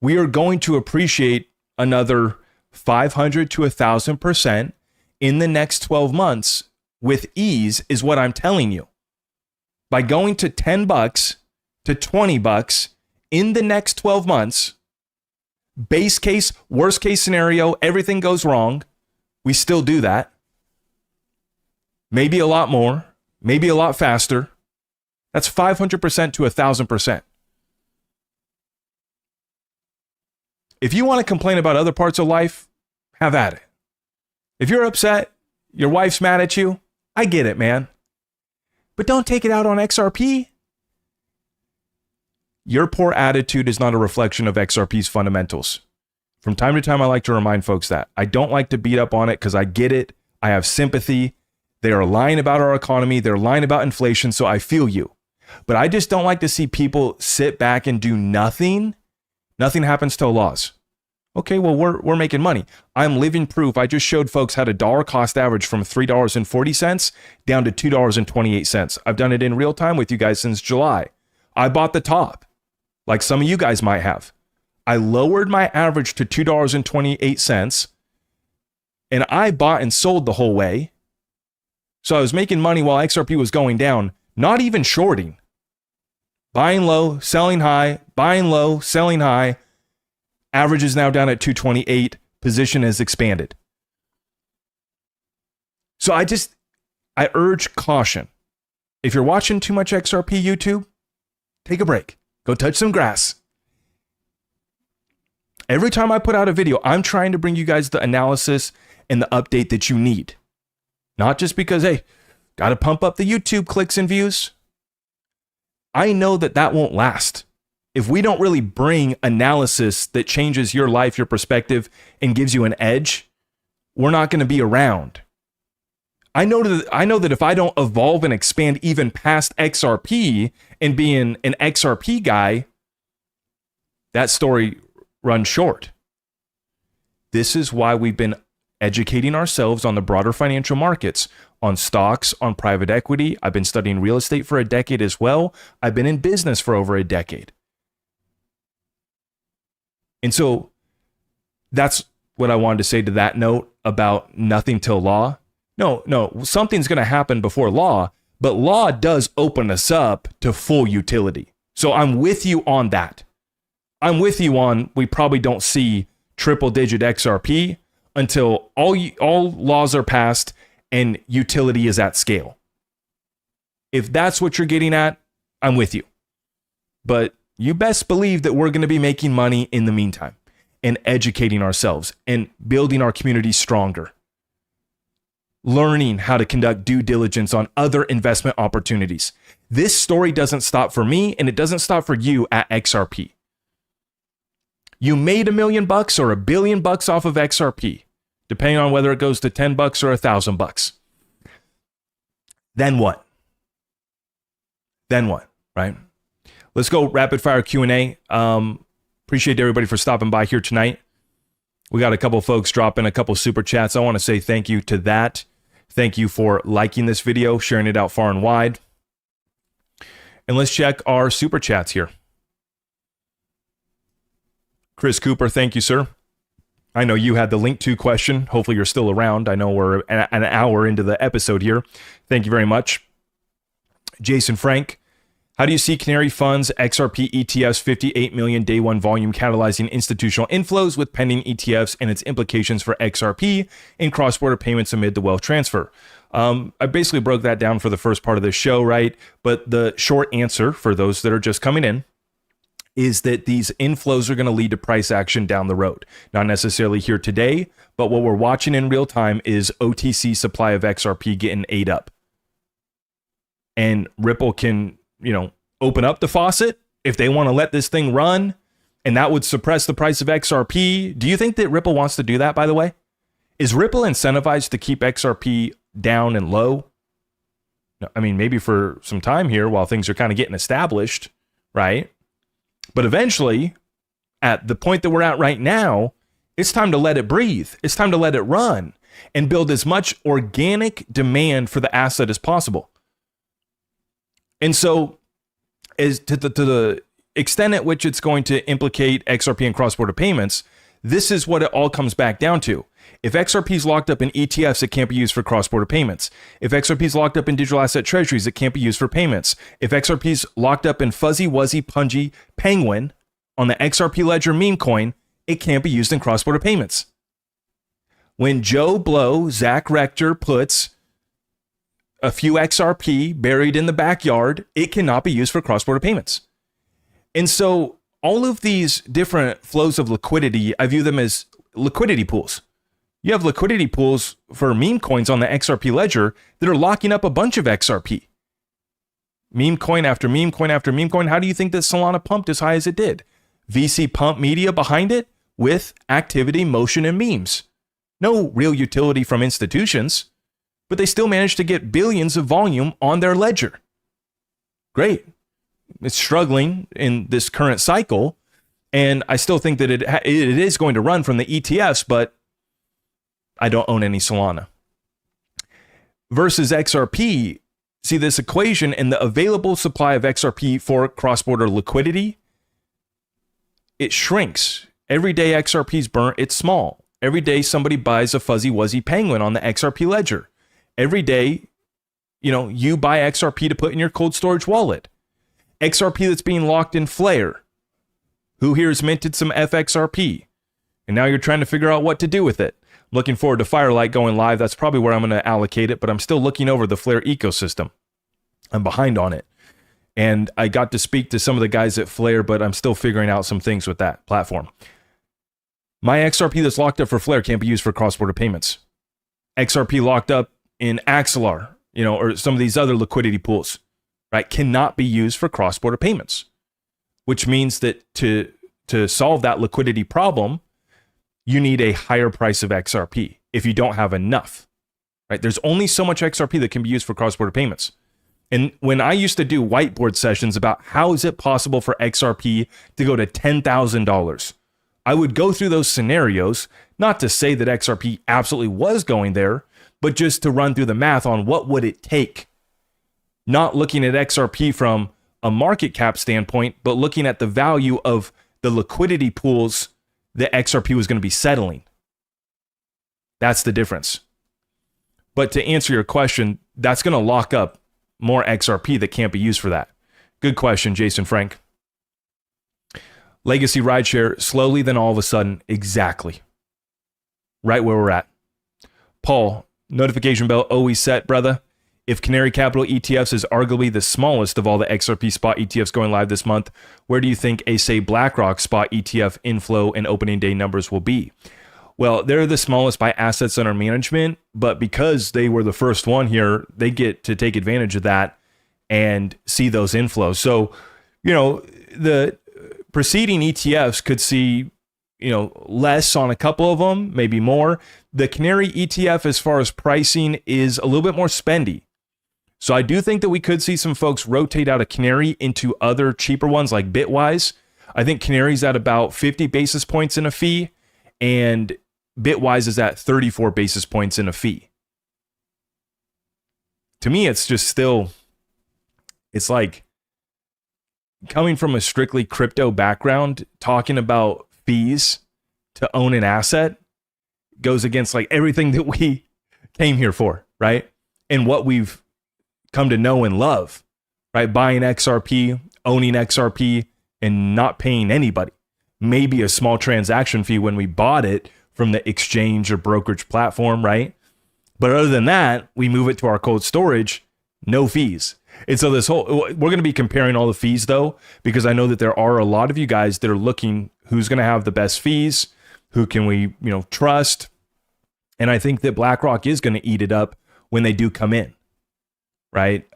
We are going to appreciate another 500 to 1,000% in the next 12 months with ease, is what I'm telling you. By going to $10 to $20 in the next 12 months, base case, worst case scenario, everything goes wrong, we still do that. Maybe a lot more, maybe a lot faster. That's 500% to 1,000%. If you want to complain about other parts of life, have at it. If you're upset, your wife's mad at you, I get it, man. But don't take it out on XRP. Your poor attitude is not a reflection of XRP's fundamentals. From time to time, I like to remind folks that. I don't like to beat up on it because I get it. I have sympathy. They are lying about our economy. They're lying about inflation, so I feel you. But I just don't like to see people sit back and do nothing. Nothing happens till laws. Okay, well, we're making money. I'm living proof. I just showed folks how to dollar cost average from $3.40 down to $2.28. I've done it in real time with you guys since July. I bought the top, like some of you guys might have. I lowered my average to $2.28, and I bought and sold the whole way. So I was making money while XRP was going down, not even shorting. Buying low, selling high, buying low, selling high. Average is now down at 228. Position has expanded. So I urge caution. If you're watching too much XRP YouTube, take a break. Go touch some grass. Every time I put out a video, I'm trying to bring you guys the analysis and the update that you need. Not just because, hey, got to pump up the YouTube clicks and views. I know that won't last. If we don't really bring analysis that changes your life, your perspective, and gives you an edge, we're not going to be around. I know that if I don't evolve and expand even past XRP and being an XRP guy, that story runs short. This is why we've been educating ourselves on the broader financial markets, on stocks, on private equity. I've been studying real estate for a decade as well. I've been in business for over a decade. And so that's what I wanted to say to that note about nothing till law. No, something's going to happen before law, but law does open us up to full utility. So I'm with you on that. I'm with you on we probably don't see triple digit XRP until all laws are passed and utility is at scale. If that's what you're getting at, I'm with you. But you best believe that we're going to be making money in the meantime and educating ourselves and building our community stronger. Learning how to conduct due diligence on other investment opportunities. This story doesn't stop for me and it doesn't stop for you at XRP. You made $1 million or $1 billion off of XRP, depending on whether it goes to $10 or $1,000. Then what? Right? Let's go rapid fire Q&A. Appreciate everybody for stopping by here tonight. We got a couple folks dropping a couple super chats. I want to say thank you to that. Thank you for liking this video, sharing it out far and wide. And let's check our super chats here. Chris Cooper, thank you, sir. I know you had the link to question. Hopefully you're still around. I know we're an hour into the episode here. Thank you very much. Jason Frank, how do you see Canary Funds XRP ETFs 58 million day one volume catalyzing institutional inflows with pending ETFs and its implications for XRP in cross-border payments amid the wealth transfer? I basically broke that down for the first part of the show, right? But the short answer for those that are just coming in is that these inflows are going to lead to price action down the road. Not necessarily here today, but what we're watching in real time is OTC supply of XRP getting ate up. And Ripple can, open up the faucet if they want to let this thing run, and that would suppress the price of XRP. Do you think that Ripple wants to do that, by the way? Is Ripple incentivized to keep XRP down and low? No, I mean, maybe for some time here while things are kind of getting established, right? But eventually, at the point that we're at right now, it's time to let it breathe. It's time to let it run and build as much organic demand for the asset as possible. And so, as to the extent at which it's going to implicate XRP and cross-border payments, this is what it all comes back down to. If XRP is locked up in ETFs, it can't be used for cross-border payments. If XRP is locked up in digital asset treasuries, it can't be used for payments. If XRP is locked up in Fuzzy Wuzzy Pungy Penguin on the XRP Ledger meme coin, it can't be used in cross-border payments. When Joe Blow, Zach Rector, puts a few XRP buried in the backyard, it cannot be used for cross-border payments. And so all of these different flows of liquidity, I view them as liquidity pools. You have liquidity pools for meme coins on the XRP ledger that are locking up a bunch of XRP. Meme coin after meme coin after meme coin. How do you think that Solana pumped as high as it did? VC pump media behind it with activity, motion, and memes. No real utility from institutions, but they still managed to get billions of volume on their ledger. Great. It's struggling in this current cycle, and I still think that it is going to run from the ETFs, but I don't own any Solana. Versus XRP, see this equation and the available supply of XRP for cross-border liquidity, it shrinks. Every day XRP is burnt, it's small. Every day somebody buys a Fuzzy Wuzzy Penguin on the XRP ledger. Every day, you buy XRP to put in your cold storage wallet. XRP that's being locked in Flare. Who here has minted some FXRP? And now you're trying to figure out what to do with it. Looking forward to Firelight going live. That's probably where I'm going to allocate it, but I'm still looking over the Flare ecosystem. I'm behind on it. And I got to speak to some of the guys at Flare, but I'm still figuring out some things with that platform. My XRP that's locked up for Flare can't be used for cross-border payments. XRP locked up in Axelar, or some of these other liquidity pools, right, cannot be used for cross-border payments, which means that to solve that liquidity problem, you need a higher price of XRP if you don't have enough, right? There's only so much XRP that can be used for cross-border payments. And when I used to do whiteboard sessions about how is it possible for XRP to go to $10,000, I would go through those scenarios, not to say that XRP absolutely was going there, but just to run through the math on what would it take. Not looking at XRP from a market cap standpoint, but looking at the value of the liquidity pools that XRP was going to be settling. That's the difference. But to answer your question, that's going to lock up more XRP that can't be used for that. Good question, Jason Frank. Legacy rideshare, slowly then all of a sudden, exactly. Right where we're at. Paul, notification bell always set, brother. If Canary Capital ETFs is arguably the smallest of all the XRP spot ETFs going live this month, where do you think a, say, BlackRock spot ETF inflow and opening day numbers will be? Well, they're the smallest by assets under management, but because they were the first one here, they get to take advantage of that and see those inflows. So, the preceding ETFs could see, less on a couple of them, maybe more. The Canary ETF, as far as pricing, is a little bit more spendy. So I do think that we could see some folks rotate out of Canary into other cheaper ones like Bitwise. I think Canary's at about 50 basis points in a fee, and Bitwise is at 34 basis points in a fee. To me, it's just still, it's like coming from a strictly crypto background, talking about fees to own an asset goes against like everything that we came here for, right? And what we've come to know and love, right? Buying XRP, owning XRP, and not paying anybody. Maybe a small transaction fee when we bought it from the exchange or brokerage platform, right? But other than that, we move it to our cold storage, no fees. And so we're going to be comparing all the fees though, because I know that there are a lot of you guys that are looking who's going to have the best fees, who can we, trust. And I think that BlackRock is going to eat it up when they do come in, right?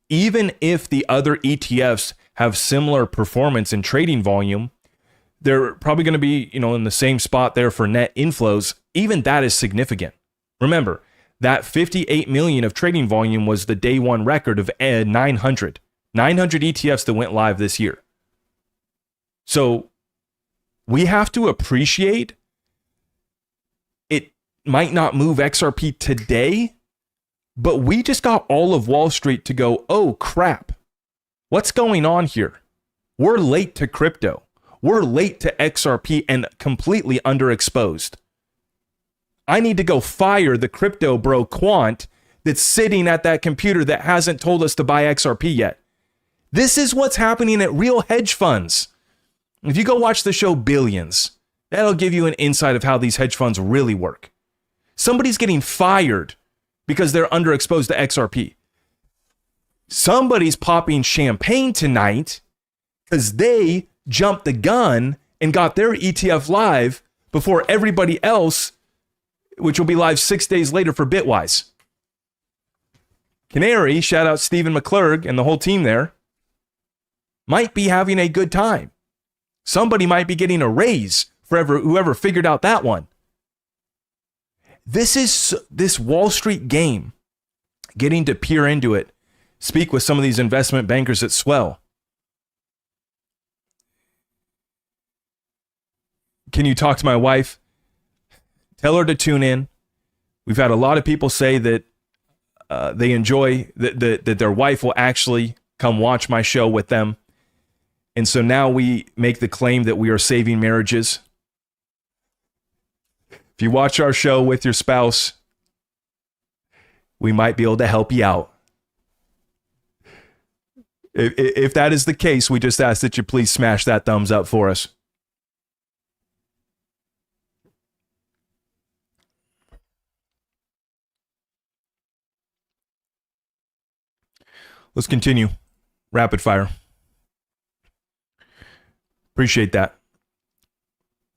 Even if the other ETFs have similar performance and trading volume, they're probably going to be, in the same spot there for net inflows. Even that is significant. Remember, that 58 million of trading volume was the day one record of 900 ETFs that went live this year. So we have to appreciate it might not move XRP today, but we just got all of Wall Street to go, oh crap, what's going on here? We're late to crypto. We're late to XRP and completely underexposed. I need to go fire the crypto bro quant that's sitting at that computer that hasn't told us to buy XRP yet. This is what's happening at real hedge funds. If you go watch the show Billions, that'll give you an insight of how these hedge funds really work. Somebody's getting fired because they're underexposed to XRP. Somebody's popping champagne tonight because they jumped the gun and got their ETF live before everybody else, which will be live 6 days later for Bitwise. Canary, shout out Stephen McClurg and the whole team there, might be having a good time. Somebody might be getting a raise for whoever figured out that one. This Wall Street game, getting to peer into it, speak with some of these investment bankers at Swell. Can you talk to my wife? Tell her to tune in. We've had a lot of people say that they enjoy that their wife will actually come watch my show with them. And so now we make the claim that we are saving marriages. If you watch our show with your spouse, we might be able to help you out. If that is the case, we just ask that you please smash that thumbs up for us. Let's continue. Rapid fire. Appreciate that.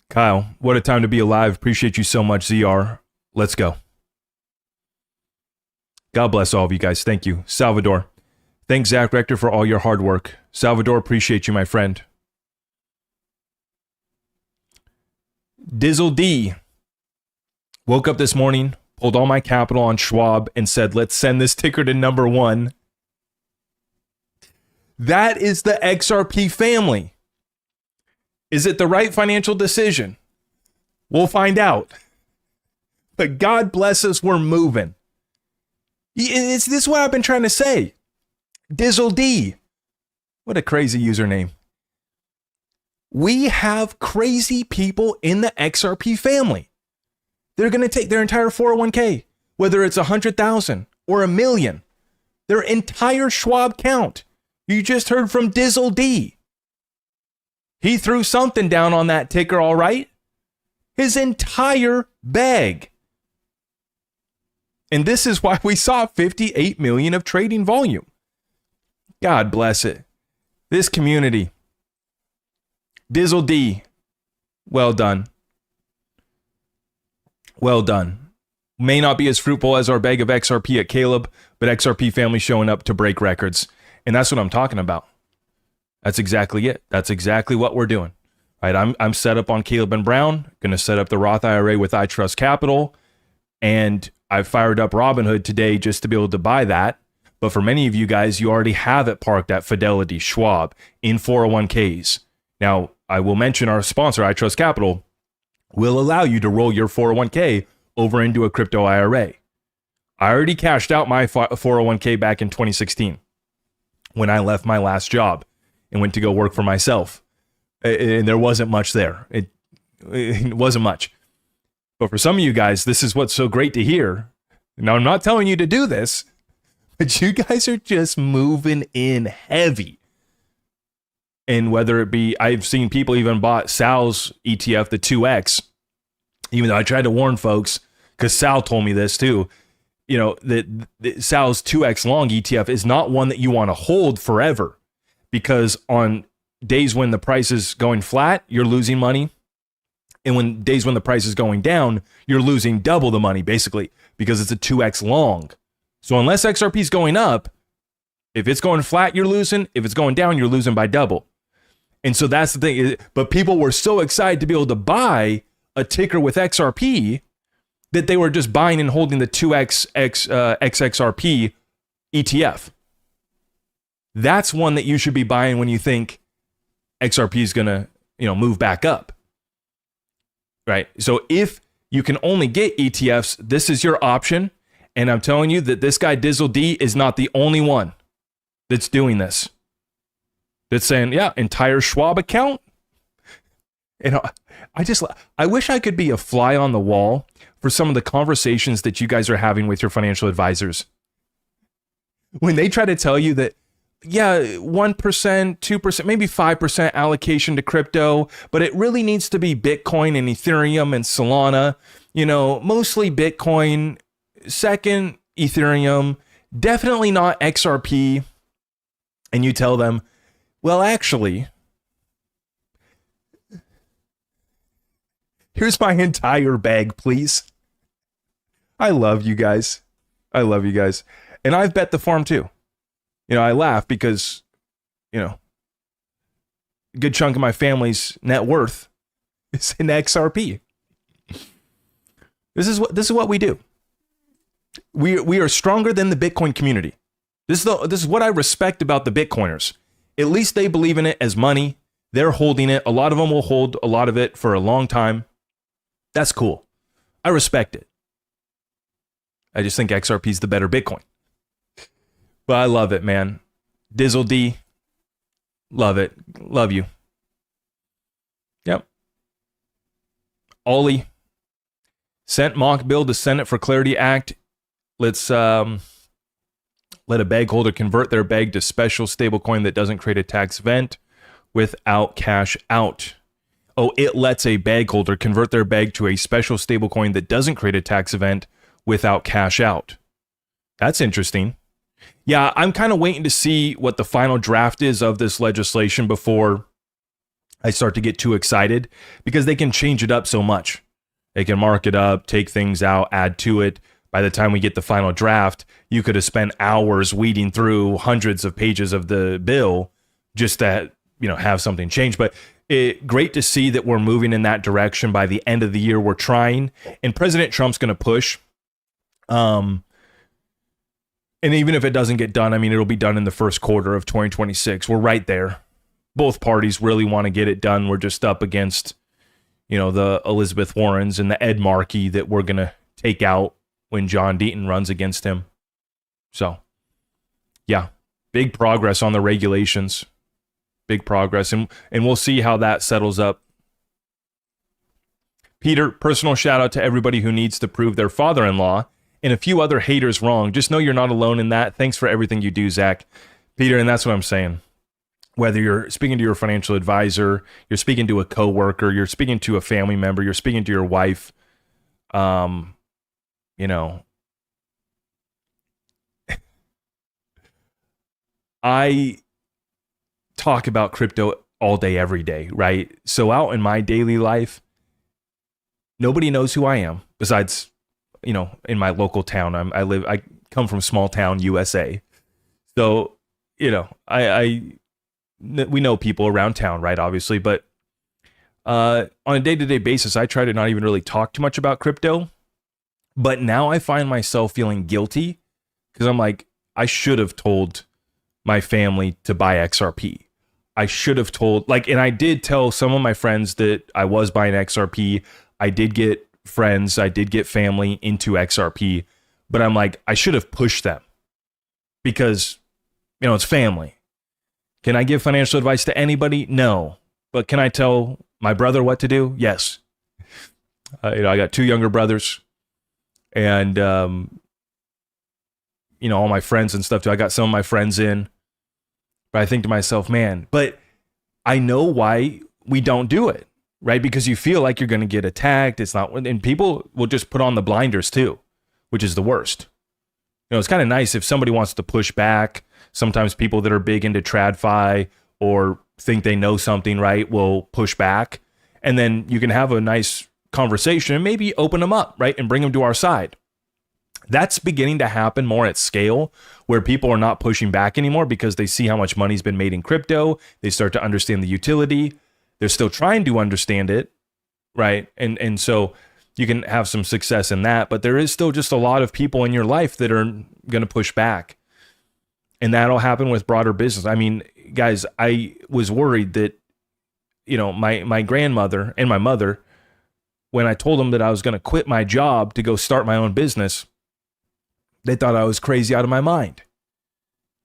Kyle, what a time to be alive. Appreciate you so much, ZR. Let's go. God bless all of you guys. Thank you. Salvador, thanks, Zach Rector, for all your hard work. Salvador, appreciate you, my friend. Dizzle D. Woke up this morning, pulled all my capital on Schwab, and said, let's send this ticker to number one. That is the XRP family. Is it the right financial decision? We'll find out. But God bless us, we're moving. This is what I've been trying to say. Dizzle D. What a crazy username. We have crazy people in the XRP family. They're going to take their entire 401k, whether it's 100,000 or $1 million, their entire Schwab count. You just heard from Dizzle D. He threw something down on that ticker, all right? His entire bag. And this is why we saw 58 million of trading volume. God bless it. This community. Dizzle D. Well done. Well done. May not be as fruitful as our bag of XRP at Caleb, but XRP family showing up to break records. And that's what I'm talking about. That's exactly it. That's exactly what we're doing. Right? I'm set up on Caleb and Brown, going to set up the Roth IRA with iTrust Capital, and I fired up Robinhood today just to be able to buy that. But for many of you guys, you already have it parked at Fidelity, Schwab, in 401ks. Now, I will mention our sponsor, iTrust Capital, will allow you to roll your 401k over into a crypto IRA. I already cashed out my 401k back in 2016 when I left my last job and went to go work for myself. And there wasn't much there. It wasn't much. But for some of you guys, this is what's so great to hear. Now, I'm not telling you to do this, but you guys are just moving in heavy. And whether it be, I've seen people even bought Sal's ETF, the 2X, even though I tried to warn folks, because Sal told me this too, you know, that Sal's 2X long ETF is not one that you want to hold forever, because on days when the price is going flat, you're losing money. And when days when the price is going down, you're losing double the money, basically, because it's a 2X long. So unless XRP is going up, if it's going flat, you're losing. If it's going down, you're losing by double. And so that's the thing. But people were so excited to be able to buy a ticker with XRP that they were just buying and holding the 2X XXRP ETF. That's one that you should be buying when you think XRP is going to, move back up. Right? So if you can only get ETFs, this is your option. And I'm telling you that this guy Dizzle D is not the only one that's doing this. That's saying, yeah, entire Schwab account. I wish I could be a fly on the wall for some of the conversations that you guys are having with your financial advisors. When they try to tell you that, yeah, 1%, 2%, maybe 5% allocation to crypto, but it really needs to be Bitcoin and Ethereum and Solana, mostly Bitcoin, second Ethereum, definitely not XRP. And you tell them, well, actually, here's my entire bag, please. I love you guys. And I've bet the farm too. I laugh because, a good chunk of my family's net worth is in XRP. This is what we do. We are stronger than the Bitcoin community. This is what I respect about the Bitcoiners. At least they believe in it as money. They're holding it. A lot of them will hold a lot of it for a long time. That's cool. I respect it. I just think XRP is the better Bitcoin. But I love it, man. Dizzle D, love it. Love you. Yep. Ollie, sent mock bill to Senate for Clarity Act. Let's let a bag holder convert their bag to special stablecoin that doesn't create a tax event without cash out. Oh, it lets a bag holder convert their bag to a special stablecoin that doesn't create a tax event without cash out. That's interesting. Yeah, I'm kind of waiting to see what the final draft is of this legislation before I start to get too excited, because they can change it up so much. They can mark it up, take things out, add to it. By the time we get the final draft, you could have spent hours weeding through hundreds of pages of the bill just to, have something change. But great to see that we're moving in that direction. By the end of the year, we're trying, and President Trump's going to push. And even if it doesn't get done, it'll be done in the first quarter of 2026. We're right there. Both parties really want to get it done. We're just up against, the Elizabeth Warrens and the Ed Markey that we're going to take out when John Deaton runs against him. So, yeah, big progress on the regulations. Big progress. And we'll see how that settles up. Peter, personal shout out to everybody who needs to prove their father-in-law and a few other haters wrong. Just know you're not alone in that. Thanks for everything you do, Zach. Peter, and that's what I'm saying. Whether you're speaking to your financial advisor, you're speaking to a coworker, you're speaking to a family member, you're speaking to your wife, I talk about crypto all day, every day, right? So out in my daily life, nobody knows who I am besides, in my local town. I come from small town USA. So, we know people around town, right? Obviously, but on a day-to-day basis, I try to not even really talk too much about crypto. But now I find myself feeling guilty because I'm like, I should have told my family to buy XRP. I should have told, and I did tell some of my friends that I was buying XRP. I did get friends, I did get family into XRP, but I'm like, I should have pushed them because, it's family. Can I give financial advice to anybody? No. But can I tell my brother what to do? Yes. I got 2 younger brothers, and, all my friends and stuff too. I got some of my friends in. But I think to myself, man, but I know why we don't do it, right? Because you feel like you're going to get attacked. It's not, and people will just put on the blinders too, which is the worst. It's kind of nice if somebody wants to push back. Sometimes people that are big into TradFi or think they know something, right, will push back. And then you can have a nice conversation and maybe open them up, right, and bring them to our side. That's beginning to happen more at scale, where people are not pushing back anymore because they see how much money's been made in crypto. They start to understand the utility. They're still trying to understand it, right? And so you can have some success in that, but there is still just a lot of people in your life that are going to push back. And that'll happen with broader business. I mean, guys, I was worried that, my grandmother and my mother, when I told them that I was going to quit my job to go start my own business, they thought I was crazy out of my mind,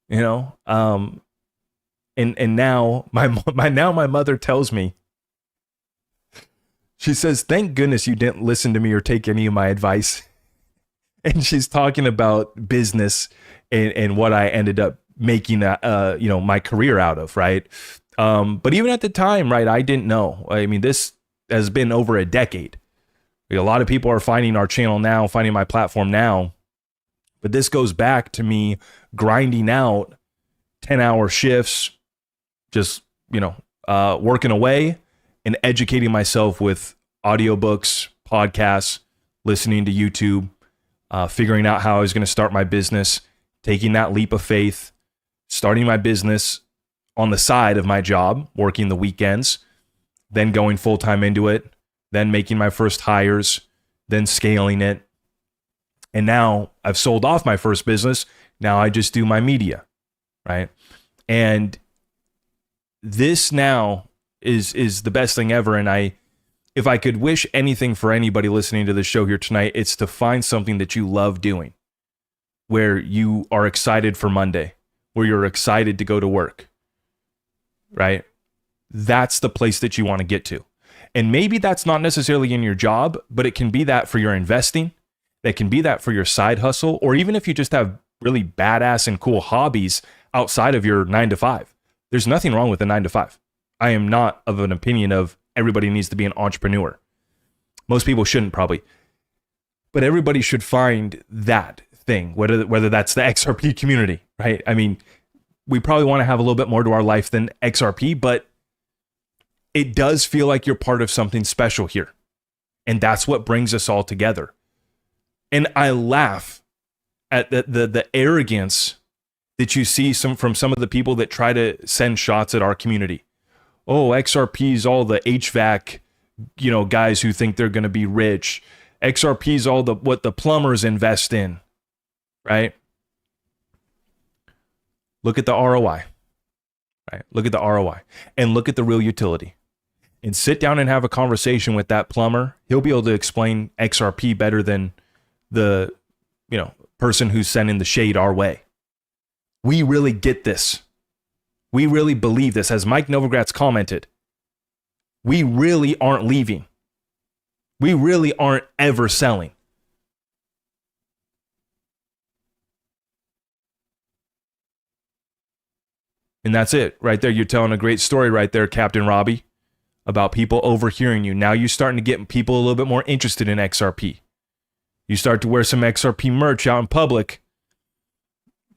and now my mother tells me, she says, thank goodness you didn't listen to me or take any of my advice. And she's talking about business and what I ended up making, my career out of, right? But even at the time, right, I didn't know. I mean, this has been over a decade. A lot of people are finding our channel now, finding my platform now. But this goes back to me grinding out 10-hour shifts, just, working away and educating myself with audiobooks, podcasts, listening to YouTube, figuring out how I was going to start my business, taking that leap of faith, starting my business on the side of my job, working the weekends, then going full-time into it, then making my first hires, then scaling it. And now I've sold off my first business. Now I just do my media, right? And this now is the best thing ever. And if I could wish anything for anybody listening to the show here tonight, it's to find something that you love doing, where you are excited for Monday, where you're excited to go to work, right? That's the place that you want to get to. And maybe that's not necessarily in your job, but it can be that for your investing. That can be that for your side hustle, or even if you just have really badass and cool hobbies outside of your 9-to-5. There's nothing wrong with a 9-to-5. I am not of an opinion of everybody needs to be an entrepreneur. Most people shouldn't, probably. But everybody should find that thing, whether that's the XRP community, right? I mean, we probably want to have a little bit more to our life than XRP, but it does feel like you're part of something special here. And that's what brings us all together. And I laugh at the arrogance that you see from some of the people that try to send shots at our community. Oh, XRP's all the HVAC, guys who think they're going to be rich. XRP's all what the plumbers invest in, right? Look at the ROI, right? Look at the ROI and look at the real utility. And sit down and have a conversation with that plumber. He'll be able to explain XRP better than the person who's sending the shade our way. We really get this. We really believe this. As Mike Novogratz commented, we really aren't leaving. We really aren't ever selling. And that's it right there. You're telling a great story right there, Captain Robbie, about people overhearing you. Now you're starting to get people a little bit more interested in XRP. You start to wear some XRP merch out in public,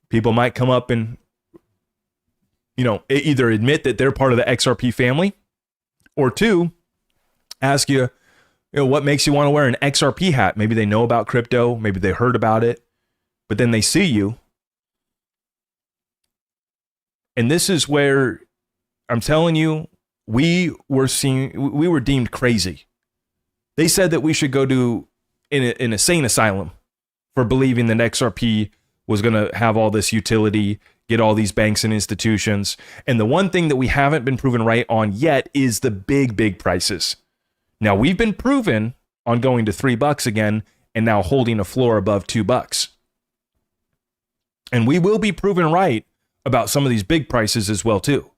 people might come up and, either admit that they're part of the XRP family, or 2, ask you, what makes you want to wear an XRP hat? Maybe they know about crypto, maybe they heard about it, but then they see you. And this is where I'm telling you, we were deemed crazy. They said that we should go to an insane asylum for believing that XRP was going to have all this utility, get all these banks and institutions. And the one thing that we haven't been proven right on yet is the big prices. Now, we've been proven on going to $3 again and now holding a floor above $2. And we will be proven right about some of these big prices as well, too.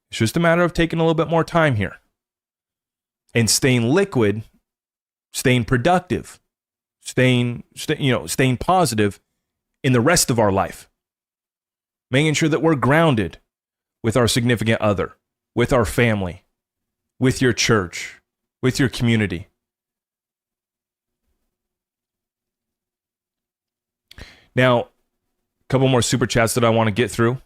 It's just a matter of taking a little bit more time here and staying liquid, staying productive, staying positive in the rest of our life. Making sure that we're grounded with our significant other, with our family, with your church, with your community. Now, a couple more super chats that I want to get through.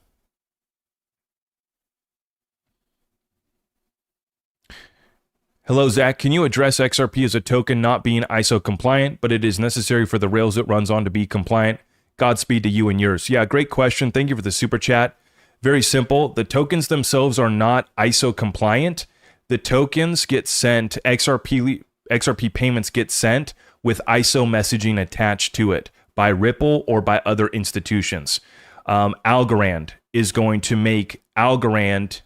Hello, Zach. Can you address XRP as a token not being ISO compliant, but it is necessary for the rails it runs on to be compliant? Godspeed to you and yours. Yeah, great question. Thank you for the super chat. Very simple. The tokens themselves are not ISO compliant. The tokens get sent, XRP payments get sent with ISO messaging attached to it by Ripple or by other institutions. Algorand is going to make Algorand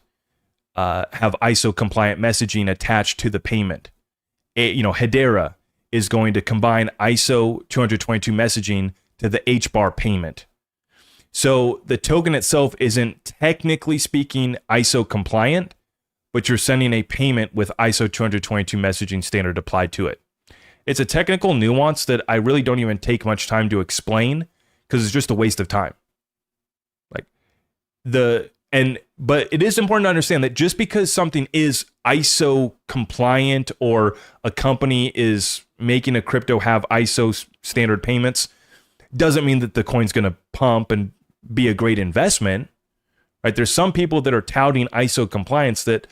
have ISO compliant messaging attached to the payment. Hedera is going to combine ISO 222 messaging to the HBAR payment. So the token itself isn't technically speaking ISO compliant, but you're sending a payment with ISO 222 messaging standard applied to it. It's a technical nuance that I really don't even take much time to explain because it's just a waste of time. But it is important to understand that just because something is ISO compliant or a company is making a crypto have ISO standard payments doesn't mean that the coin's going to pump and be a great investment, right? There's some people that are touting ISO compliance that,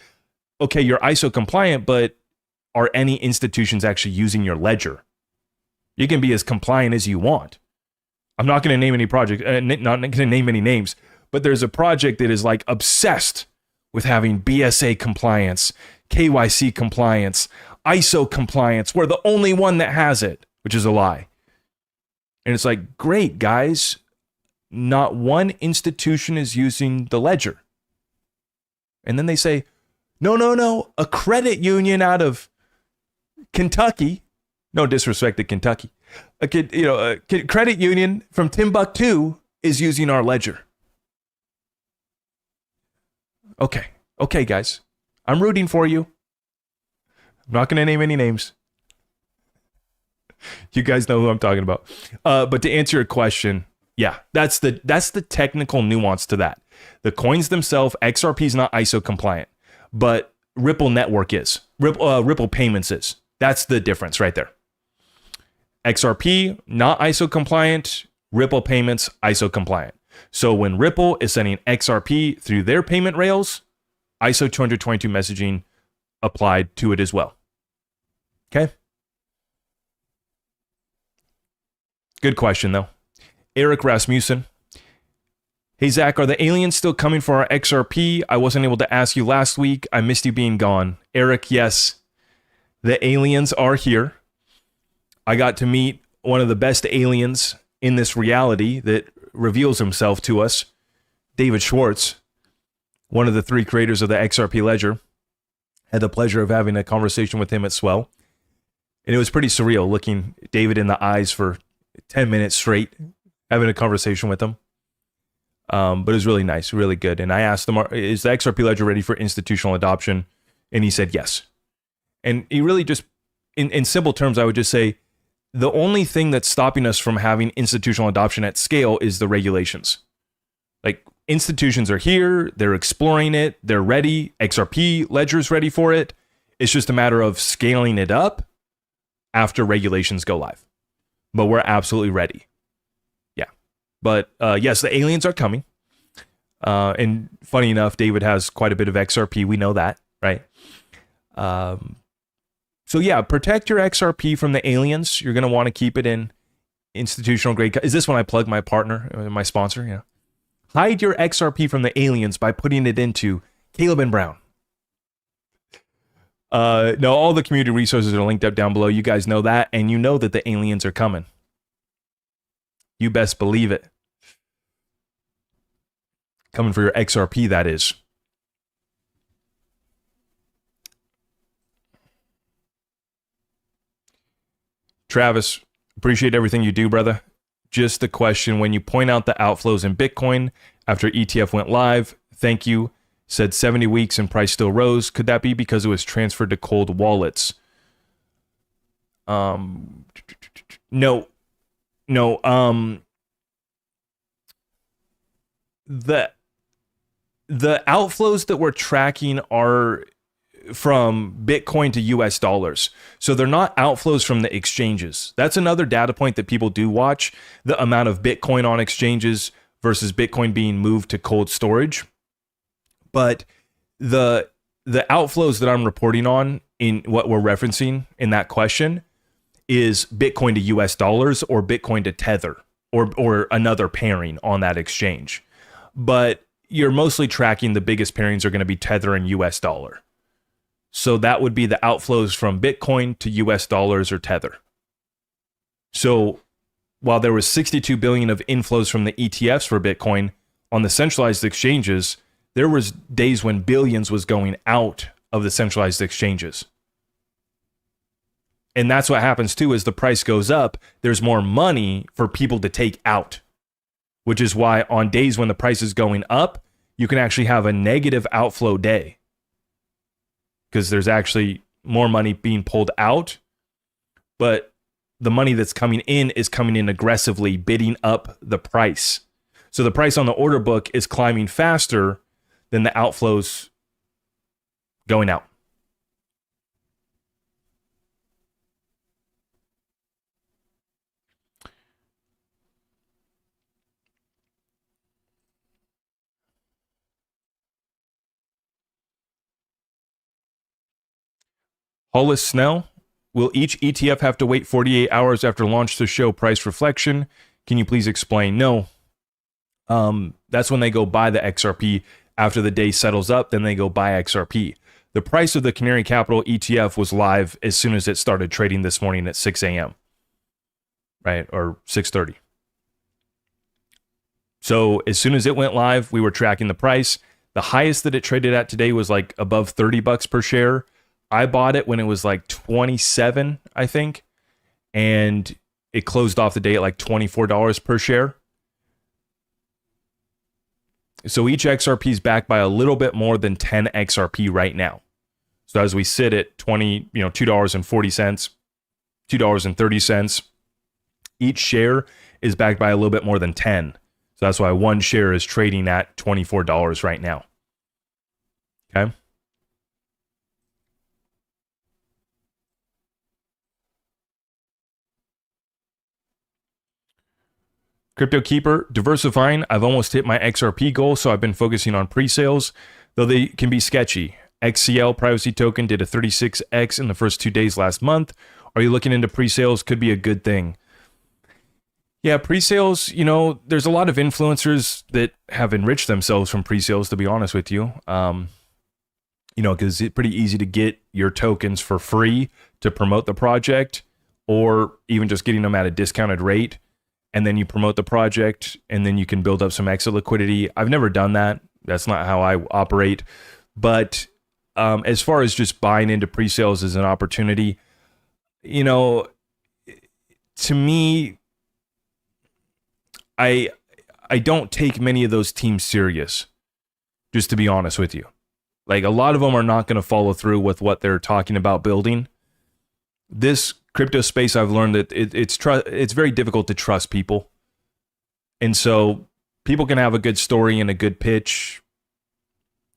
okay, you're ISO compliant, but are any institutions actually using your ledger? You can be as compliant as you want. I'm not going to name any project, not going to name any names, but there's a project that is like obsessed with having BSA compliance, KYC compliance, ISO compliance. We're the only one that has it, which is a lie. And it's like, great, guys. Not one institution is using the ledger. And then they say, no, a credit union out of Kentucky, no disrespect to Kentucky, a credit union from Timbuktu is using our ledger. Okay, guys. I'm rooting for you. I'm not going to name any names. You guys know who I'm talking about. But to answer your question, yeah, that's the technical nuance to that. The coins themselves, XRP is not ISO compliant, but Ripple Network is. Ripple Payments is. That's the difference right there. XRP, not ISO compliant. Ripple Payments, ISO compliant. So when Ripple is sending XRP through their payment rails, ISO 222 messaging applied to it as well. Okay? Good question, though. Eric Rasmussen. Hey, Zach, are the aliens still coming for our XRP? I wasn't able to ask you last week. I missed you being gone. Eric, yes. The aliens are here. I got to meet one of the best aliens in this reality that reveals himself to us, David Schwartz, one of the three creators of the XRP Ledger. Had the pleasure of having a conversation with him at Swell. And it was pretty surreal looking David in the eyes for 10 minutes straight, having a conversation with him. But it was really nice, really good. And I asked him, is the XRP Ledger ready for institutional adoption? And he said yes. And he really just, in simple terms, I would just say, the only thing that's stopping us from having institutional adoption at scale is the regulations. Like, institutions are here, they're exploring it, they're ready, XRP Ledger's ready for it. It's just a matter of scaling it up after regulations go live. But we're absolutely ready. Yeah. But yes, the aliens are coming. And funny enough, David has quite a bit of XRP. We know that, right? So yeah, protect your XRP from the aliens. You're going to want to keep it in institutional grade. Is this when I plug my partner, my sponsor? Yeah. Hide your XRP from the aliens by putting it into Caleb and Brown. No, all the community resources are linked up down below. You guys know that, and you know that the aliens are coming. You best believe it. Coming for your XRP, that is. Travis, appreciate everything you do, brother. Just a question. When you point out the outflows in Bitcoin after ETF went live, thank you, said 70 weeks and price still rose. Could that be because it was transferred to cold wallets? No. The outflows that we're tracking are from Bitcoin to US dollars. So they're not outflows from the exchanges. That's another data point that people do watch, the amount of Bitcoin on exchanges versus Bitcoin being moved to cold storage. But the outflows that I'm reporting on in what we're referencing in that question is Bitcoin to US dollars or Bitcoin to Tether or another pairing on that exchange. But you're mostly tracking the biggest pairings are going to be Tether and US dollar. So that would be the outflows from Bitcoin to US dollars or Tether. So while there was 62 billion of inflows from the ETFs for Bitcoin on the centralized exchanges, there was days when billions was going out of the centralized exchanges. And that's what happens too, as the price goes up, there's more money for people to take out, which is why on days when the price is going up, you can actually have a negative outflow day because there's actually more money being pulled out, but the money that's coming in is coming in aggressively, bidding up the price. So the price on the order book is climbing faster than the outflows going out. Hollis Snell, will each ETF have to wait 48 hours after launch to show price reflection? Can you please explain? No. That's when they go buy the XRP. After the day settles up, then they go buy XRP. The price of the Canary Capital ETF was live as soon as it started trading this morning at 6 a.m. Right? Or 6:30. So as soon as it went live, we were tracking the price. The highest that it traded at today was like above $30 per share. I bought it when it was like 27, I think, and it closed off the day at like $24 per share. So each XRP is backed by a little bit more than 10 XRP right now. So as we sit at $2.40, $2.30, each share is backed by a little bit more than 10. So that's why one share is trading at $24 right now. Okay. Crypto Keeper, diversifying. I've almost hit my XRP goal, so I've been focusing on pre-sales, though they can be sketchy. XCL privacy token did a 36x in the first 2 days last month. Are you looking into pre-sales? Could be a good thing. Yeah, pre-sales, there's a lot of influencers that have enriched themselves from pre-sales, to be honest with you. Because it's pretty easy to get your tokens for free to promote the project, or even just getting them at a discounted rate. And then you promote the project, and then you can build up some exit liquidity. I've never done that. That's not how I operate. But as far as just buying into pre-sales as an opportunity, to me, I don't take many of those teams serious, just to be honest with you. Like, a lot of them are not going to follow through with what they're talking about building. This crypto space, I've learned that it's very difficult to trust people. And so people can have a good story and a good pitch,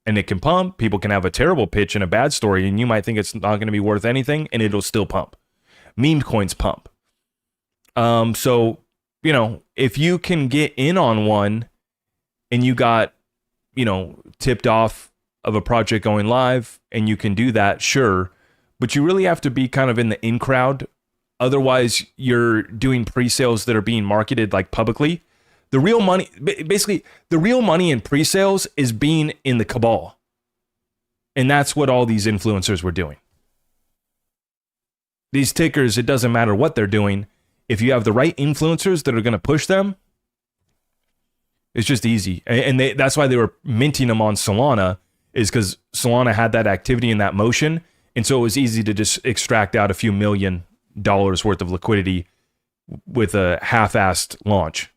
and it can pump. People can have a terrible pitch and a bad story, and you might think it's not going to be worth anything, and it'll still pump. Meme coins pump. So, if you can get in on one and you got, tipped off of a project going live, and you can do that, sure. But you really have to be kind of in the in crowd. Otherwise, you're doing pre-sales that are being marketed like publicly. The real money, basically, the real money in pre-sales is being in the cabal. And that's what all these influencers were doing. These tickers, it doesn't matter what they're doing. If you have the right influencers that are going to push them, It's just easy. And that's why they were minting them on Solana, is because Solana had that activity and that motion. And so it was easy to just extract out a few $1 million worth of liquidity with a half-assed launch,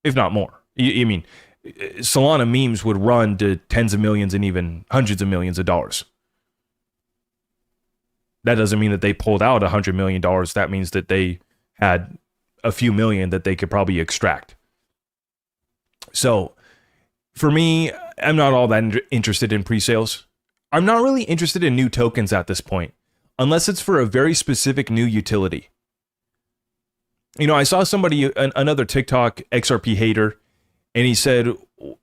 if not more. I mean, Solana memes would run to tens of millions and even hundreds of millions of dollars. That doesn't mean that they pulled out $100 million. That means that they had a few million that they could probably extract. So for me, I'm not all that interested in pre-sales. I'm not really interested in new tokens at this point, unless it's for a very specific new utility. You know, I saw somebody, another TikTok XRP hater, and he said,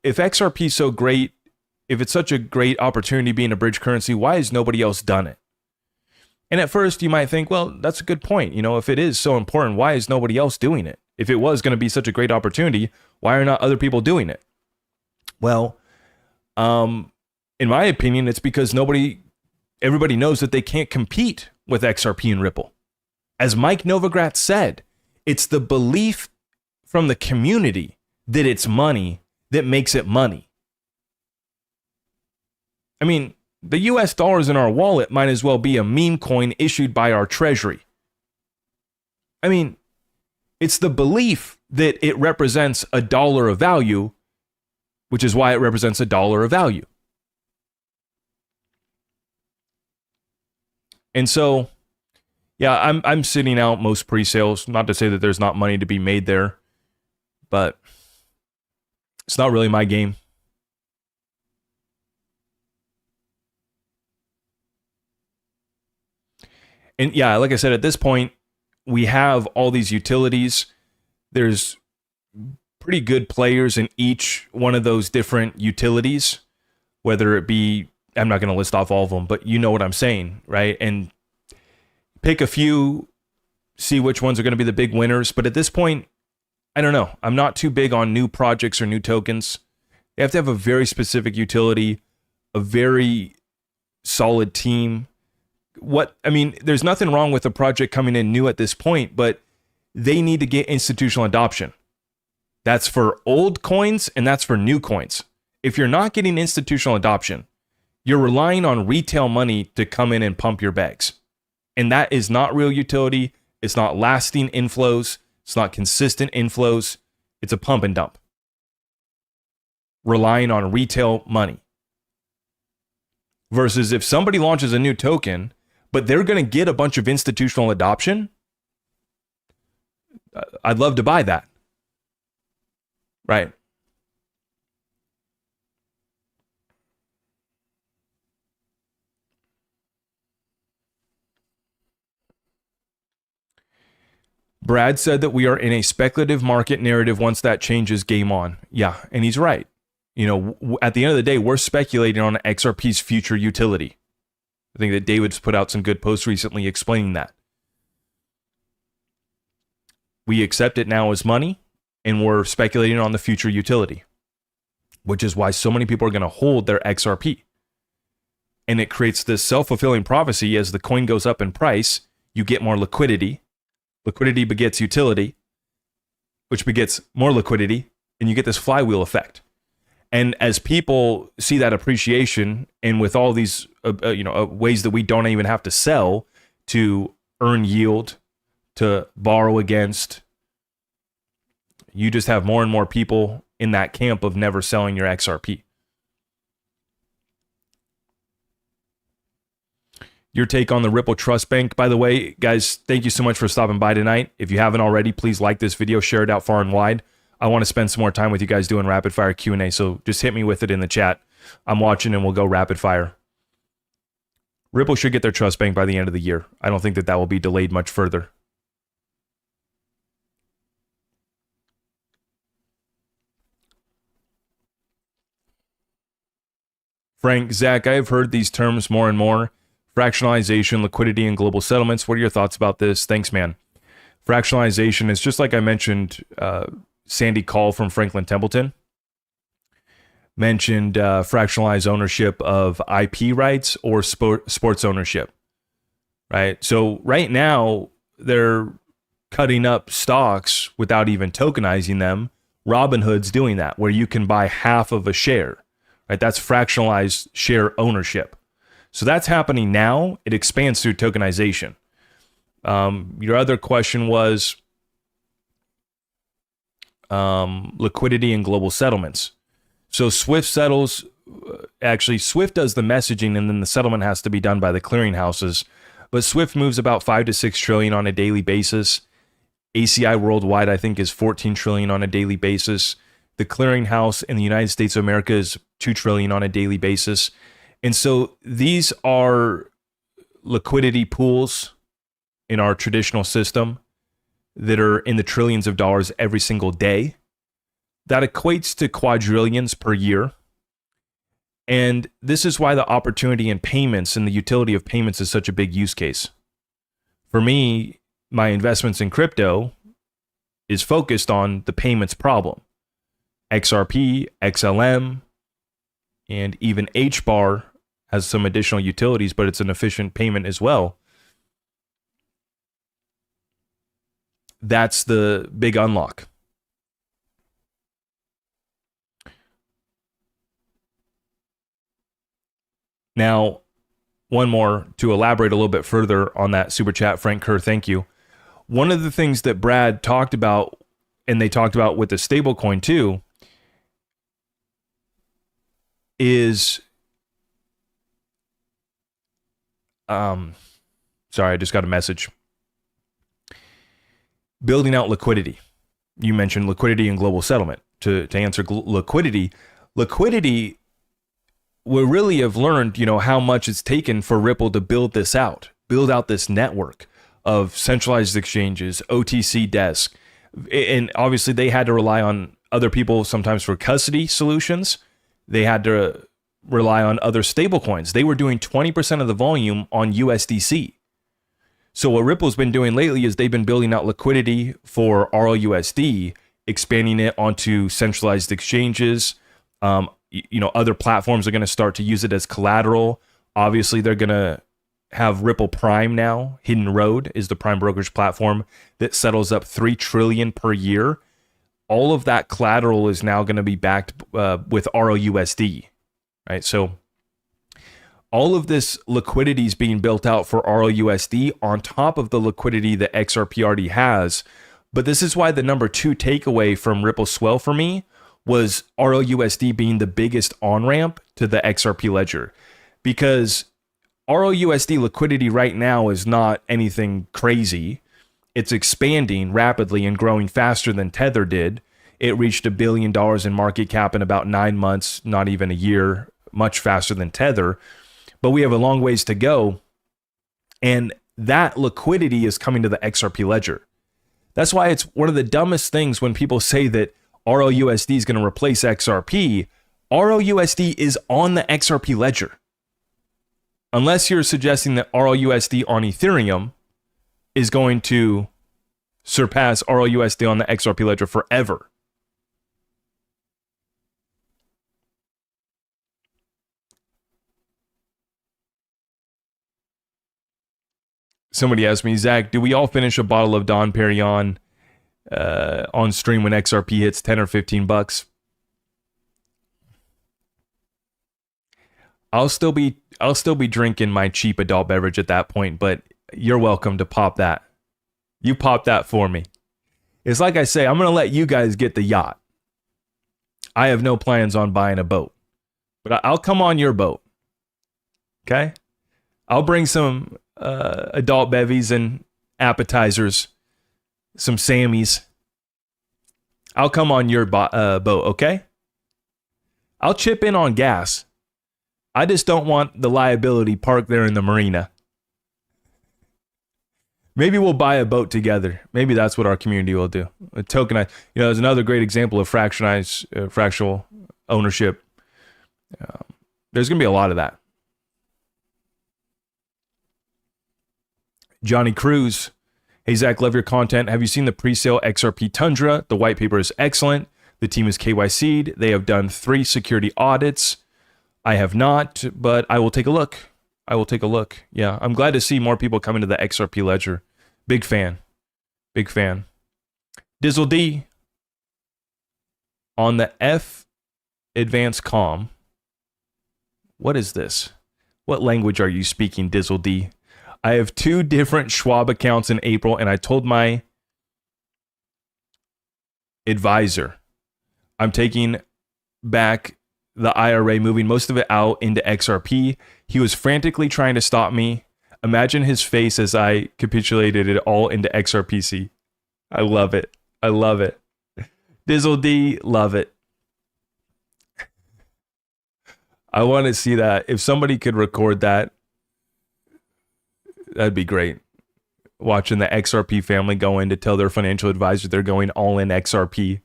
if XRP is so great, if it's such a great opportunity being a bridge currency, why has nobody else done it? And at first you might think, well, that's a good point. You know, if it is so important, why is nobody else doing it? If it was going to be such a great opportunity, why are not other people doing it? Well, in my opinion, it's because everybody knows that they can't compete with XRP and Ripple. As Mike Novogratz said, it's the belief from the community that it's money that makes it money. I mean, the US dollars in our wallet might as well be a meme coin issued by our treasury. I mean, it's the belief that it represents $1 of value, which is why it represents $1 of value. And so, yeah, I'm sitting out most pre-sales. Not to say that there's not money to be made there, but it's not really my game. And yeah, like I said, at this point, we have all these utilities. There's pretty good players in each one of those different utilities, whether it be, I'm not going to list off all of them, but you know what I'm saying, right? And pick a few, see which ones are going to be the big winners. But at this point, I don't know. I'm not too big on new projects or new tokens. They have to have a very specific utility, a very solid team. There's nothing wrong with a project coming in new at this point, but they need to get institutional adoption. That's for old coins and that's for new coins. If you're not getting institutional adoption, you're relying on retail money to come in and pump your bags. And that is not real utility. It's not lasting inflows. It's not consistent inflows. It's a pump and dump. Relying on retail money. Versus if somebody launches a new token, but they're going to get a bunch of institutional adoption, I'd love to buy that. Right. Brad said that we are in a speculative market narrative. Once that changes, game on. Yeah, and he's right. You know, at the end of the day, we're speculating on XRP's future utility. I think that David's put out some good posts recently explaining that. We accept it now as money, and we're speculating on the future utility, which is why so many people are going to hold their XRP. And it creates this self-fulfilling prophecy. As the coin goes up in price, you get more liquidity. Liquidity begets utility, which begets more liquidity, and you get this flywheel effect. And as people see that appreciation, and with all these ways that we don't even have to sell to earn yield, to borrow against, you just have more and more people in that camp of never selling your XRP. Your take on the Ripple Trust Bank. By the way, guys, thank you so much for stopping by tonight. If you haven't already, please like this video, share it out far and wide. I want to spend some more time with you guys doing rapid fire Q&A, so just hit me with it in the chat. I'm watching and we'll go rapid fire. Ripple should get their trust bank by the end of the year. I don't think that will be delayed much further. Frank, Zach, I have heard these terms more and more. Fractionalization, liquidity, and global settlements. What are your thoughts about this? Thanks, man. Fractionalization is just like I mentioned, Sandy Call from Franklin Templeton mentioned fractionalized ownership of IP rights or sports ownership, right? So right now, they're cutting up stocks without even tokenizing them Robinhood's doing that, where you can buy half of a share, right? That's fractionalized share ownership. So that's happening now. It expands through tokenization. Your other question was liquidity and global settlements. So Swift settles, actually Swift does the messaging and then the settlement has to be done by the clearinghouses. But Swift moves about 5 to 6 trillion on a daily basis. ACI worldwide, I think, is 14 trillion on a daily basis. The clearinghouse in the United States of America is 2 trillion on a daily basis. And so these are liquidity pools in our traditional system that are in the trillions of dollars every single day. That equates to quadrillions per year. And this is why the opportunity in payments and the utility of payments is such a big use case. For me, my investments in crypto is focused on the payments problem. XRP, XLM, and even HBAR has some additional utilities, but it's an efficient payment as well. That's the big unlock. Now, one more to elaborate a little bit further on that super chat, Frank Kerr, thank you. One of the things that Brad talked about, and they talked about with the stablecoin too, is, sorry, I just got a message. Building out liquidity. You mentioned liquidity and global settlement. To answer liquidity, we really have learned, how much it's taken for Ripple to build this out, build out this network of centralized exchanges, OTC desk. And obviously they had to rely on other people sometimes for custody solutions. They had to rely on other stablecoins. They were doing 20% of the volume on USDC. So what Ripple's been doing lately is they've been building out liquidity for RLUSD, expanding it onto centralized exchanges. Other platforms are going to start to use it as collateral. Obviously, they're going to have Ripple Prime now. Hidden Road is the prime brokerage platform that settles up 3 trillion per year. All of that collateral is now going to be backed with RLUSD, right? So all of this liquidity is being built out for RLUSD on top of the liquidity that XRP already has. But this is why the number 2 takeaway from Ripple Swell for me was RLUSD being the biggest on-ramp to the XRP ledger, because RLUSD liquidity right now is not anything crazy. It's expanding rapidly and growing faster than Tether did. It reached $1 billion in market cap in about 9 months, not even a year, much faster than Tether. But we have a long ways to go. And that liquidity is coming to the XRP ledger. That's why it's one of the dumbest things when people say that RLUSD is going to replace XRP. RLUSD is on the XRP ledger. Unless you're suggesting that RLUSD on Ethereum is going to surpass RLUSD on the XRP ledger forever. Somebody asked me, Zach, do we all finish a bottle of Dom Perignon on stream when XRP hits 10 or 15 bucks? I'll still be drinking my cheap adult beverage at that point, but you're welcome to pop that. You pop that for me. It's like I say, I'm going to let you guys get the yacht. I have no plans on buying a boat, but I'll come on your boat. Okay? I'll bring some adult bevies and appetizers, some Sammys. I'll come on your boat, okay? I'll chip in on gas. I just don't want the liability parked there in the marina. Maybe we'll buy a boat together. Maybe that's what our community will do. A tokenized, there's another great example of fractional ownership. There's going to be a lot of that. Johnny Cruz, hey Zach, love your content. Have you seen the pre-sale XRP Tundra? The white paper is excellent. The team is KYC'd. They have done 3 security audits. I have not, but I will take a look. Yeah, I'm glad to see more people coming to the XRP ledger. Big fan. Dizzle D. On the F Advanced Com, what is this? What language are you speaking, Dizzle D? I have 2 different Schwab accounts in April, and I told my advisor I'm taking back the IRA, moving most of it out into XRP. He was frantically trying to stop me. Imagine his face as I capitulated it all into XRPC. I love it. I love it. Dizzle D, love it. I want to see that. If somebody could record that, that'd be great. Watching the XRP family go in to tell their financial advisor they're going all in XRP.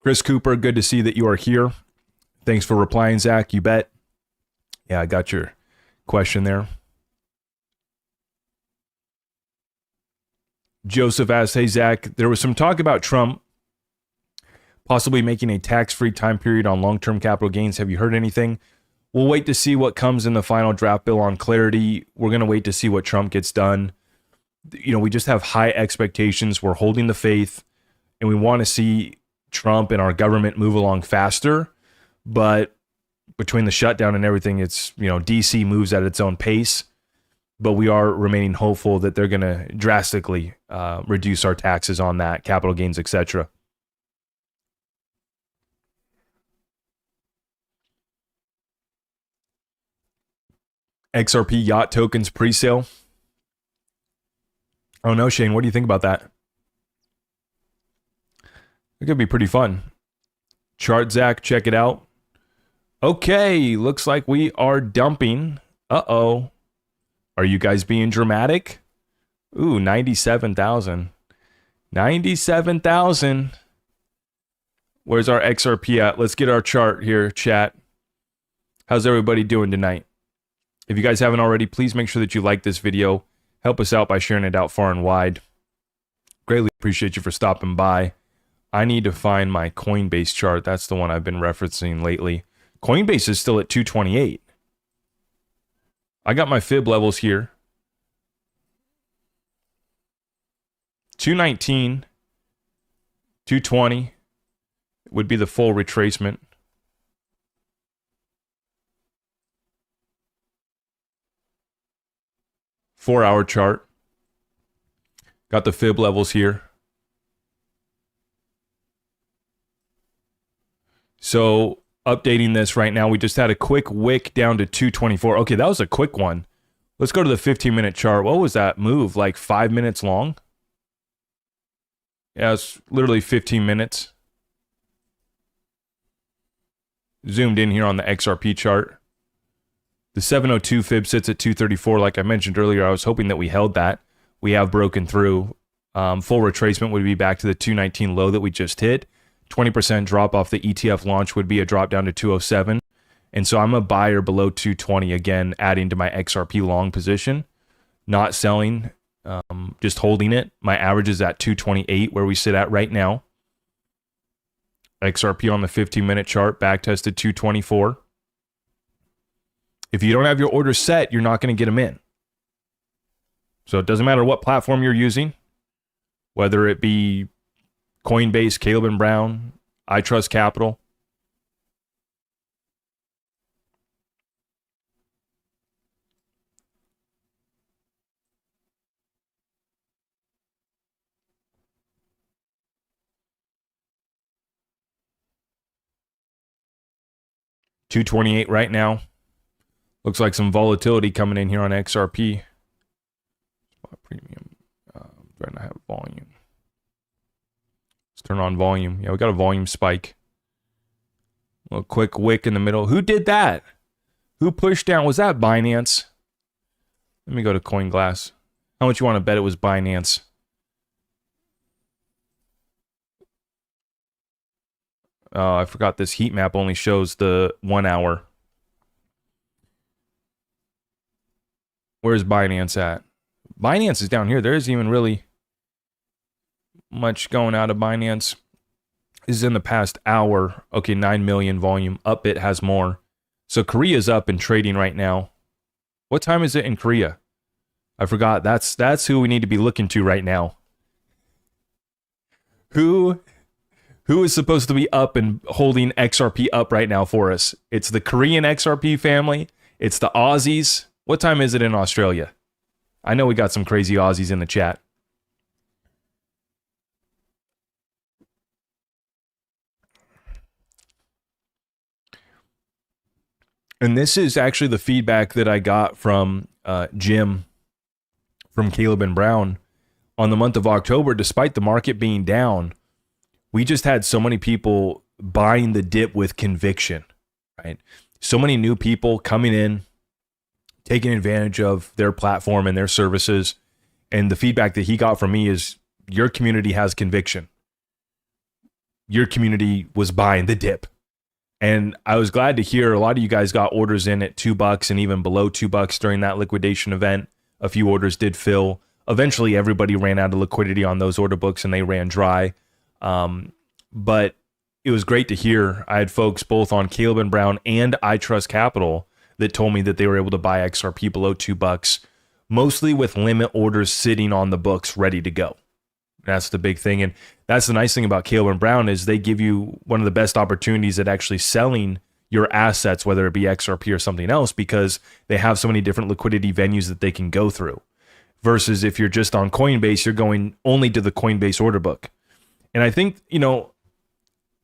Chris Cooper, good to see that you are here. Thanks for replying, Zach. You bet. Yeah, I got your question there. Joseph asked, hey, Zach, there was some talk about Trump possibly making a tax-free time period on long-term capital gains. Have you heard anything? We'll wait to see what comes in the final draft bill on clarity. We're going to wait to see what Trump gets done. You know, we just have high expectations. We're holding the faith, and we want to see Trump and our government move along faster. But between the shutdown and everything, it's, you know, DC moves at its own pace. But we are remaining hopeful that they're going to drastically reduce our taxes on that, capital gains, etc. XRP yacht tokens pre-sale. Oh no, Shane, what do you think about that? It could be pretty fun. Chart Zach, check it out. Okay, looks like we are dumping. Uh-oh. Are you guys being dramatic? Ooh, 97,000. 97,000. Where's our XRP at? Let's get our chart here, chat. How's everybody doing tonight? If you guys haven't already, please make sure that you like this video. Help us out by sharing it out far and wide. Greatly appreciate you for stopping by. I need to find my Coinbase chart. That's the one I've been referencing lately. Coinbase is still at 228. I got my fib levels here. 219, 220 would be the full retracement. Four-hour chart. Got the fib levels here. So updating this right now, we just had a quick wick down to 224. Okay, that was a quick one. Let's go to the 15-minute chart. What was that move? Like 5 minutes long? Yeah, it's literally 15 minutes. Zoomed in here on the XRP chart. The 702 fib sits at 234. Like I mentioned earlier, I was hoping that we held that. We have broken through. Full retracement would be back to the 219 low that we just hit. 20% drop off the ETF launch would be a drop down to 207. And so I'm a buyer below 220 again, adding to my XRP long position. Not selling, just holding it. My average is at 228 where we sit at right now. XRP on the 15-minute chart, back tested 224. If you don't have your orders set, you're not going to get them in. So it doesn't matter what platform you're using, whether it be Coinbase, Caleb and Brown, I Trust Capital. $228 right now. Looks like some volatility coming in here on XRP. Premium. Trying to have volume. Let's turn on volume. Yeah, we got a volume spike. A little quick wick in the middle. Who did that? Who pushed down? Was that Binance? Let me go to CoinGlass. How much you want to bet it was Binance? Oh, I forgot this heat map only shows the 1 hour. Where's Binance at? Binance is down here. There isn't even really much going out of Binance. This is in the past hour. Okay, 9 million volume. Upbit has more. So Korea's up and trading right now. What time is it in Korea? I forgot. That's who we need to be looking to right now. Who is supposed to be up and holding XRP up right now for us? It's the Korean XRP family. It's the Aussies. What time is it in Australia? I know we got some crazy Aussies in the chat. And this is actually the feedback that I got from Jim from Caleb and Brown on the month of October. Despite the market being down, we just had so many people buying the dip with conviction, right? So many new people coming in, taking advantage of their platform and their services. And the feedback that he got from me is, your community has conviction. Your community was buying the dip. And I was glad to hear a lot of you guys got orders in at $2 and even below $2 during that liquidation event. A few orders did fill. Eventually, everybody ran out of liquidity on those order books and they ran dry. But it was great to hear. I had folks both on Caleb and Brown and I Trust Capital that told me that they were able to buy XRP below $2, mostly with limit orders sitting on the books ready to go. That's the big thing. And that's the nice thing about Caleb and Brown is they give you one of the best opportunities at actually selling your assets, whether it be XRP or something else, because they have so many different liquidity venues that they can go through. Versus if you're just on Coinbase, you're going only to the Coinbase order book. And I think,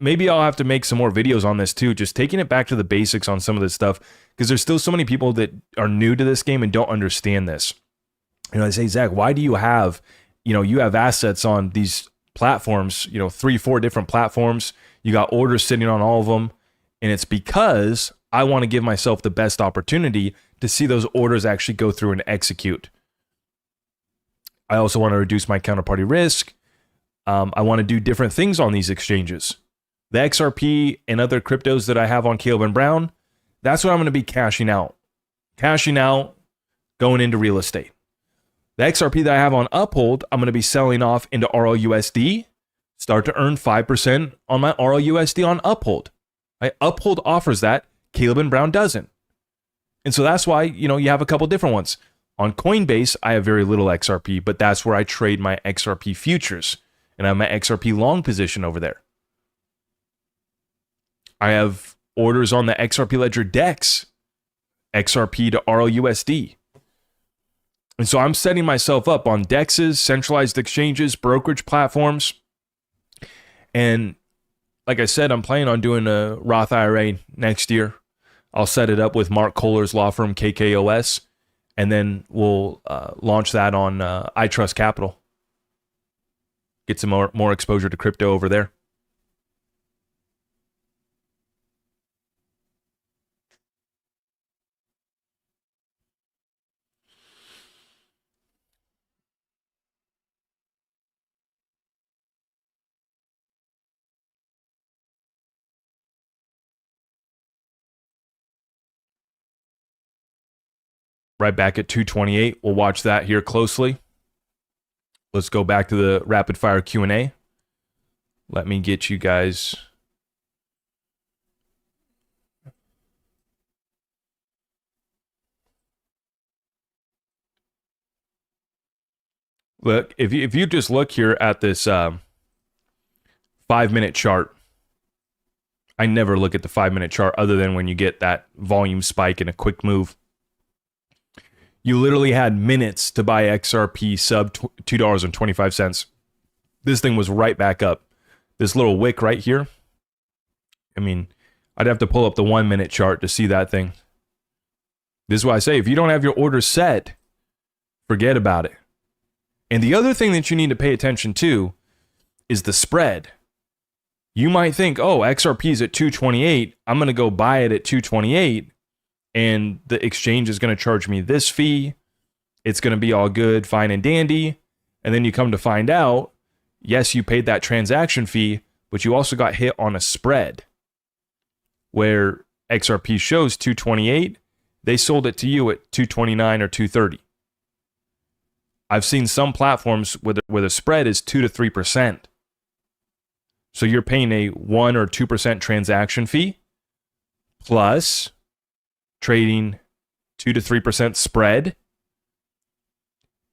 maybe I'll have to make some more videos on this too, just taking it back to the basics on some of this stuff, because there's still so many people that are new to this game and don't understand this. I say, Zach, why do you have, you have assets on these platforms, 3-4 different platforms, you got orders sitting on all of them. And it's because I want to give myself the best opportunity to see those orders actually go through and execute. I also want to reduce my counterparty risk. I want to do different things on these exchanges. The XRP and other cryptos that I have on Caleb and Brown, that's what I'm going to be cashing out. Going into real estate. The XRP that I have on Uphold, I'm going to be selling off into RLUSD, start to earn 5% on my RLUSD on Uphold. Right? Uphold offers that, Caleb and Brown doesn't. And so that's why, you have a couple different ones. On Coinbase, I have very little XRP, but that's where I trade my XRP futures. And I have my XRP long position over there. I have orders on the XRP Ledger DEX, XRP to RLUSD. And so I'm setting myself up on DEXs, centralized exchanges, brokerage platforms. And like I said, I'm planning on doing a Roth IRA next year. I'll set it up with Mark Kohler's law firm, KKOS, and then we'll launch that on I Trust Capital. Get some more exposure to crypto over there. Right back at 228. We'll watch that here closely. Let's go back to the rapid fire Q&A. Let me get you guys. Look, if you just look here at this 5-minute chart, I never look at the 5-minute chart other than when you get that volume spike and a quick move. You literally had minutes to buy XRP sub $2.25. This thing was right back up. This little wick right here. I mean, I'd have to pull up the 1-minute chart to see that thing. This is why I say, if you don't have your orders set, forget about it. And the other thing that you need to pay attention to is the spread. You might think, oh, XRP is at 228. I'm going to go buy it at 228. And the exchange is going to charge me this fee. It's going to be all good, fine and dandy. And then you come to find out, yes, you paid that transaction fee, but you also got hit on a spread where XRP shows 228. They sold it to you at 229 or 230. I've seen some platforms where the spread is 2 to 3%. So you're paying a 1 or 2% transaction fee plus trading 2 to 3% spread.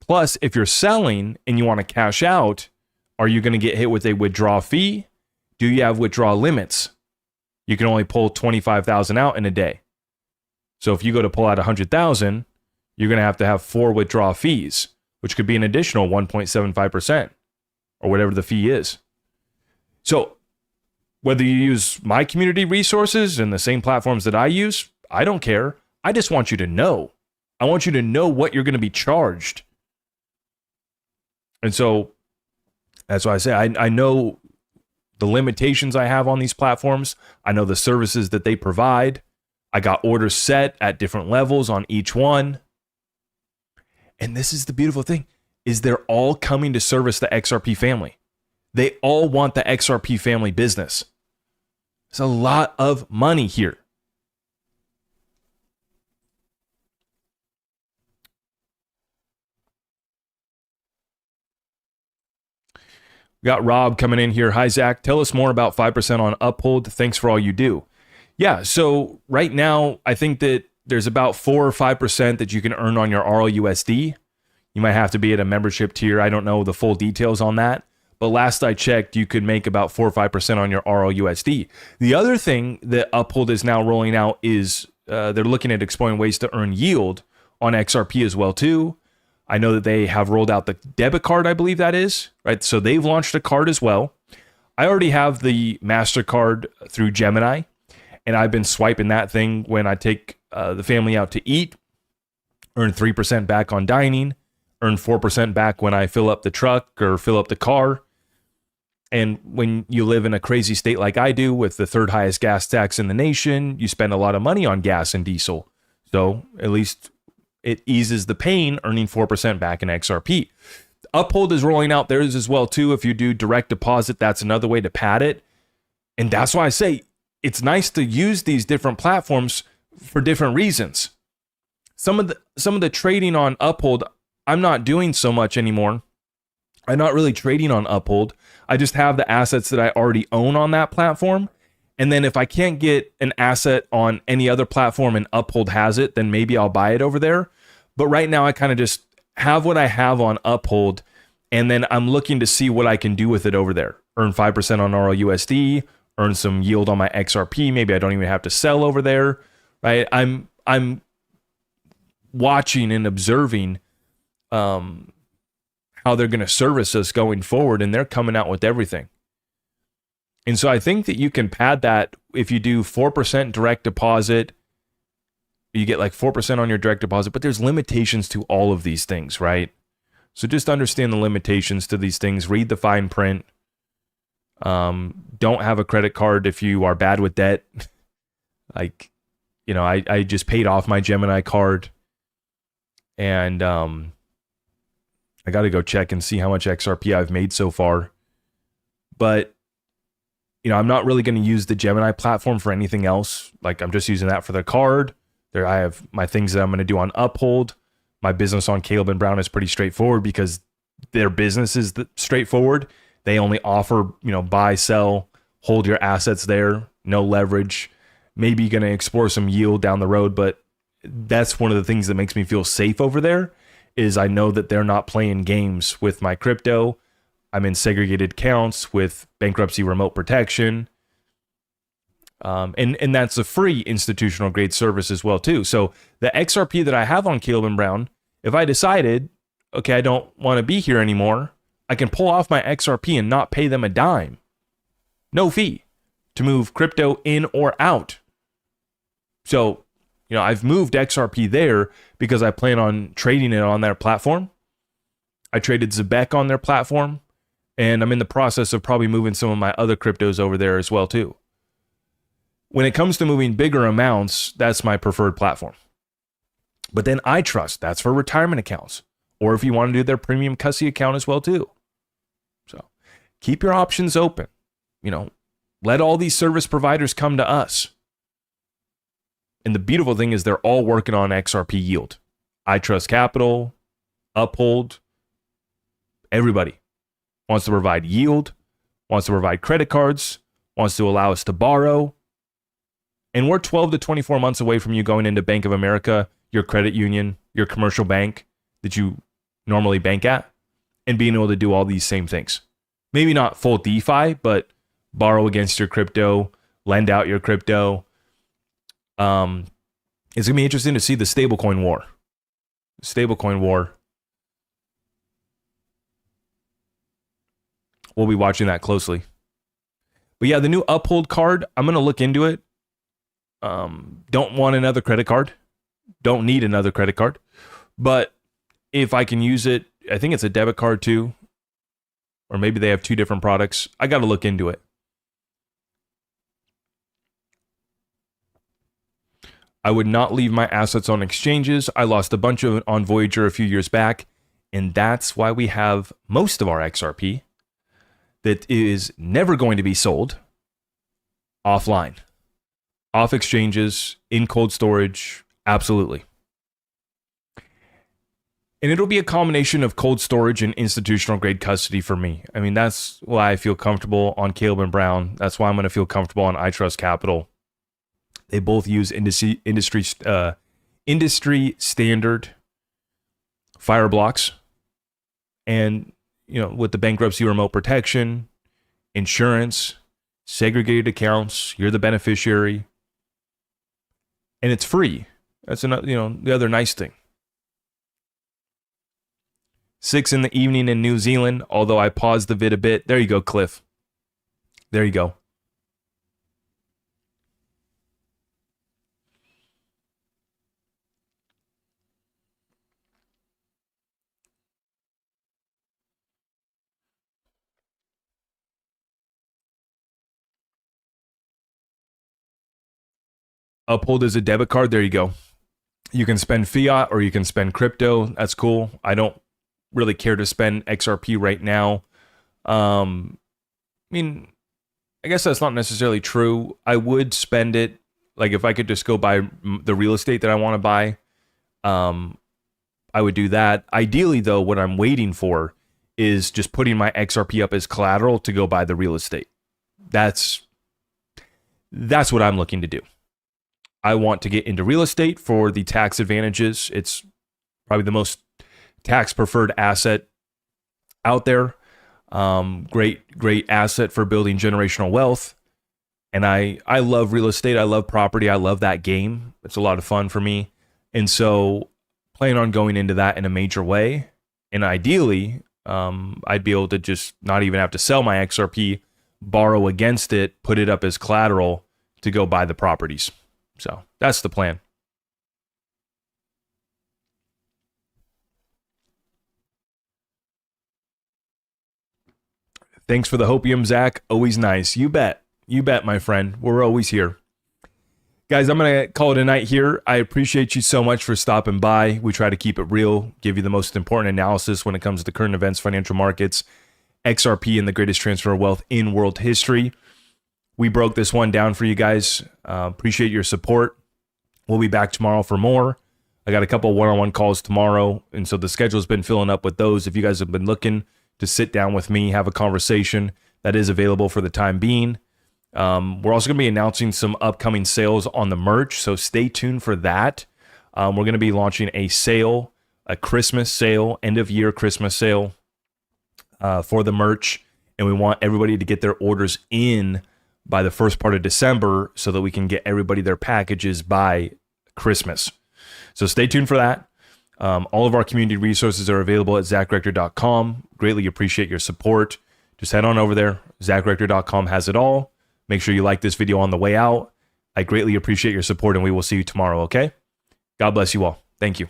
Plus, if you're selling and you want to cash out, are you going to get hit with a withdrawal fee? Do you have withdrawal limits? You can only pull 25,000 out in a day. So if you go to pull out 100,000, you're going to have 4 withdrawal fees, which could be an additional 1.75% or whatever the fee is. So whether you use my community resources and the same platforms that I use, I don't care. I just want you to know. I want you to know what you're going to be charged. And so that's why I say I know the limitations I have on these platforms. I know the services that they provide. I got orders set at different levels on each one. And this is the beautiful thing, is they're all coming to service the XRP family. They all want the XRP family business. There's a lot of money here. We got Rob coming in here. Hi, Zach. Tell us more about 5% on Uphold. Thanks for all you do. Yeah, so right now, I think that there's about 4 or 5% that you can earn on your RLUSD. You might have to be at a membership tier. I don't know the full details on that. But last I checked, you could make about 4 or 5% on your RLUSD. The other thing that Uphold is now rolling out is they're looking at exploring ways to earn yield on XRP as well, too. I know that they have rolled out the debit card, I believe that is, right? So they've launched a card as well. I already have the MasterCard through Gemini, and I've been swiping that thing when I take the family out to eat, earn 3% back on dining, earn 4% back when I fill up the truck or fill up the car. And when you live in a crazy state like I do with the 3rd highest gas tax in the nation, you spend a lot of money on gas and diesel. So at least it eases the pain earning 4% back in XRP. Uphold is rolling out theirs as well too. If you do direct deposit, that's another way to pad it. And that's why I say it's nice to use these different platforms for different reasons. Some of the trading on Uphold, I'm not doing so much anymore. I'm not really trading on Uphold. I just have the assets that I already own on that platform. And then if I can't get an asset on any other platform and Uphold has it, then maybe I'll buy it over there. But right now I kind of just have what I have on Uphold, and then I'm looking to see what I can do with it over there. Earn 5% on RLUSD, earn some yield on my XRP. Maybe I don't even have to sell over there, right? I'm watching and observing how they're going to service us going forward, and they're coming out with everything. And so I think that you can pad that if you do 4% direct deposit. You get like 4% on your direct deposit, but there's limitations to all of these things, right? So just understand the limitations to these things. Read the fine print. Don't have a credit card if you are bad with debt. Like, I just paid off my Gemini card, and I got to go check and see how much XRP I've made so far. But I'm not really going to use the Gemini platform for anything else. Like, I'm just using that for the card. There, I have my things that I'm going to do on Uphold. My business on Caleb and Brown is pretty straightforward because their business is straightforward. They only offer, buy, sell, hold your assets there, no leverage. Maybe you're going to explore some yield down the road, but that's one of the things that makes me feel safe over there is I know that they're not playing games with my crypto. I'm in segregated accounts with bankruptcy remote protection. And that's a free institutional grade service as well too. So the XRP that I have on Caleb and Brown, if I decided, okay, I don't want to be here anymore, I can pull off my XRP and not pay them a dime. No fee to move crypto in or out. So, I've moved XRP there because I plan on trading it on their platform. I traded Zebek on their platform, and I'm in the process of probably moving some of my other cryptos over there as well too. When it comes to moving bigger amounts, that's my preferred platform. But then iTrust, that's for retirement accounts. Or if you want to do their premium custody account as well too. So keep your options open. Let all these service providers come to us. And the beautiful thing is they're all working on XRP yield. iTrust Capital, Uphold, everybody wants to provide yield, wants to provide credit cards, wants to allow us to borrow. And we're 12 to 24 months away from you going into Bank of America, your credit union, your commercial bank that you normally bank at and being able to do all these same things. Maybe not full DeFi, but borrow against your crypto, lend out your crypto. It's going to be interesting to see the stablecoin war. Stablecoin war. We'll be watching that closely. But yeah, the new Uphold card, I'm going to look into it. Don't want another credit card. Don't need another credit card. But if I can use it, I think it's a debit card too. Or maybe they have two different products. I got to look into it. I would not leave my assets on exchanges. I lost a bunch of it on Voyager a few years back. And that's why we have most of our XRP that is never going to be sold offline. Off exchanges, in cold storage, absolutely. And it'll be a combination of cold storage and institutional grade custody for me. I mean, that's why I feel comfortable on Caleb and Brown. That's why I'm going to feel comfortable on iTrust Capital. They both use industry standard fire blocks. And, you know, with the bankruptcy remote protection, insurance, segregated accounts, you're the beneficiary. And it's free. That's another, you know, the other nice thing. 6 in the evening in New Zealand, although I paused the vid a bit. There you go, Cliff. There you go. Uphold is a debit card. There you go. You can spend fiat or you can spend crypto. That's cool. I don't really care to spend XRP right now. I mean, I guess that's not necessarily true. I would spend it, like if I could just go buy the real estate that I want to buy, I would do that. Ideally, though, what I'm waiting for is just putting my XRP up as collateral to go buy the real estate. That's what I'm looking to do. I want to get into real estate for the tax advantages. It's probably the most tax preferred asset out there. Great asset for building generational wealth. And I love real estate. I love property. I love that game. It's a lot of fun for me. And so plan on going into that in a major way. And ideally, I'd be able to just not even have to sell my XRP, borrow against it, put it up as collateral to go buy the properties. So that's the plan. Thanks for the hopium, Zach. Always nice. You bet. You bet, my friend. We're always here. Guys, I'm going to call it a night here. I appreciate you so much for stopping by. We try to keep it real, give you the most important analysis when it comes to current events, financial markets, XRP, and the greatest transfer of wealth in world history. We broke this one down for you guys. Appreciate your support. We'll be back tomorrow for more. I got a couple one-on-one calls tomorrow, and so the schedule's been filling up with those. If you guys have been looking to sit down with me, have a conversation, that is available for the time being. We're also going to be announcing some upcoming sales on the merch, so stay tuned for that. We're going to be launching a sale, a Christmas sale, end-of-year Christmas sale for the merch, and we want everybody to get their orders in by the first part of December so that we can get everybody their packages by Christmas. So stay tuned for that. All of our community resources are available at zachrector.com. Greatly appreciate your support. Just head on over there. zachrector.com has it all. Make sure you like this video on the way out. I greatly appreciate your support, and we will see you tomorrow, okay? God bless you all. Thank you.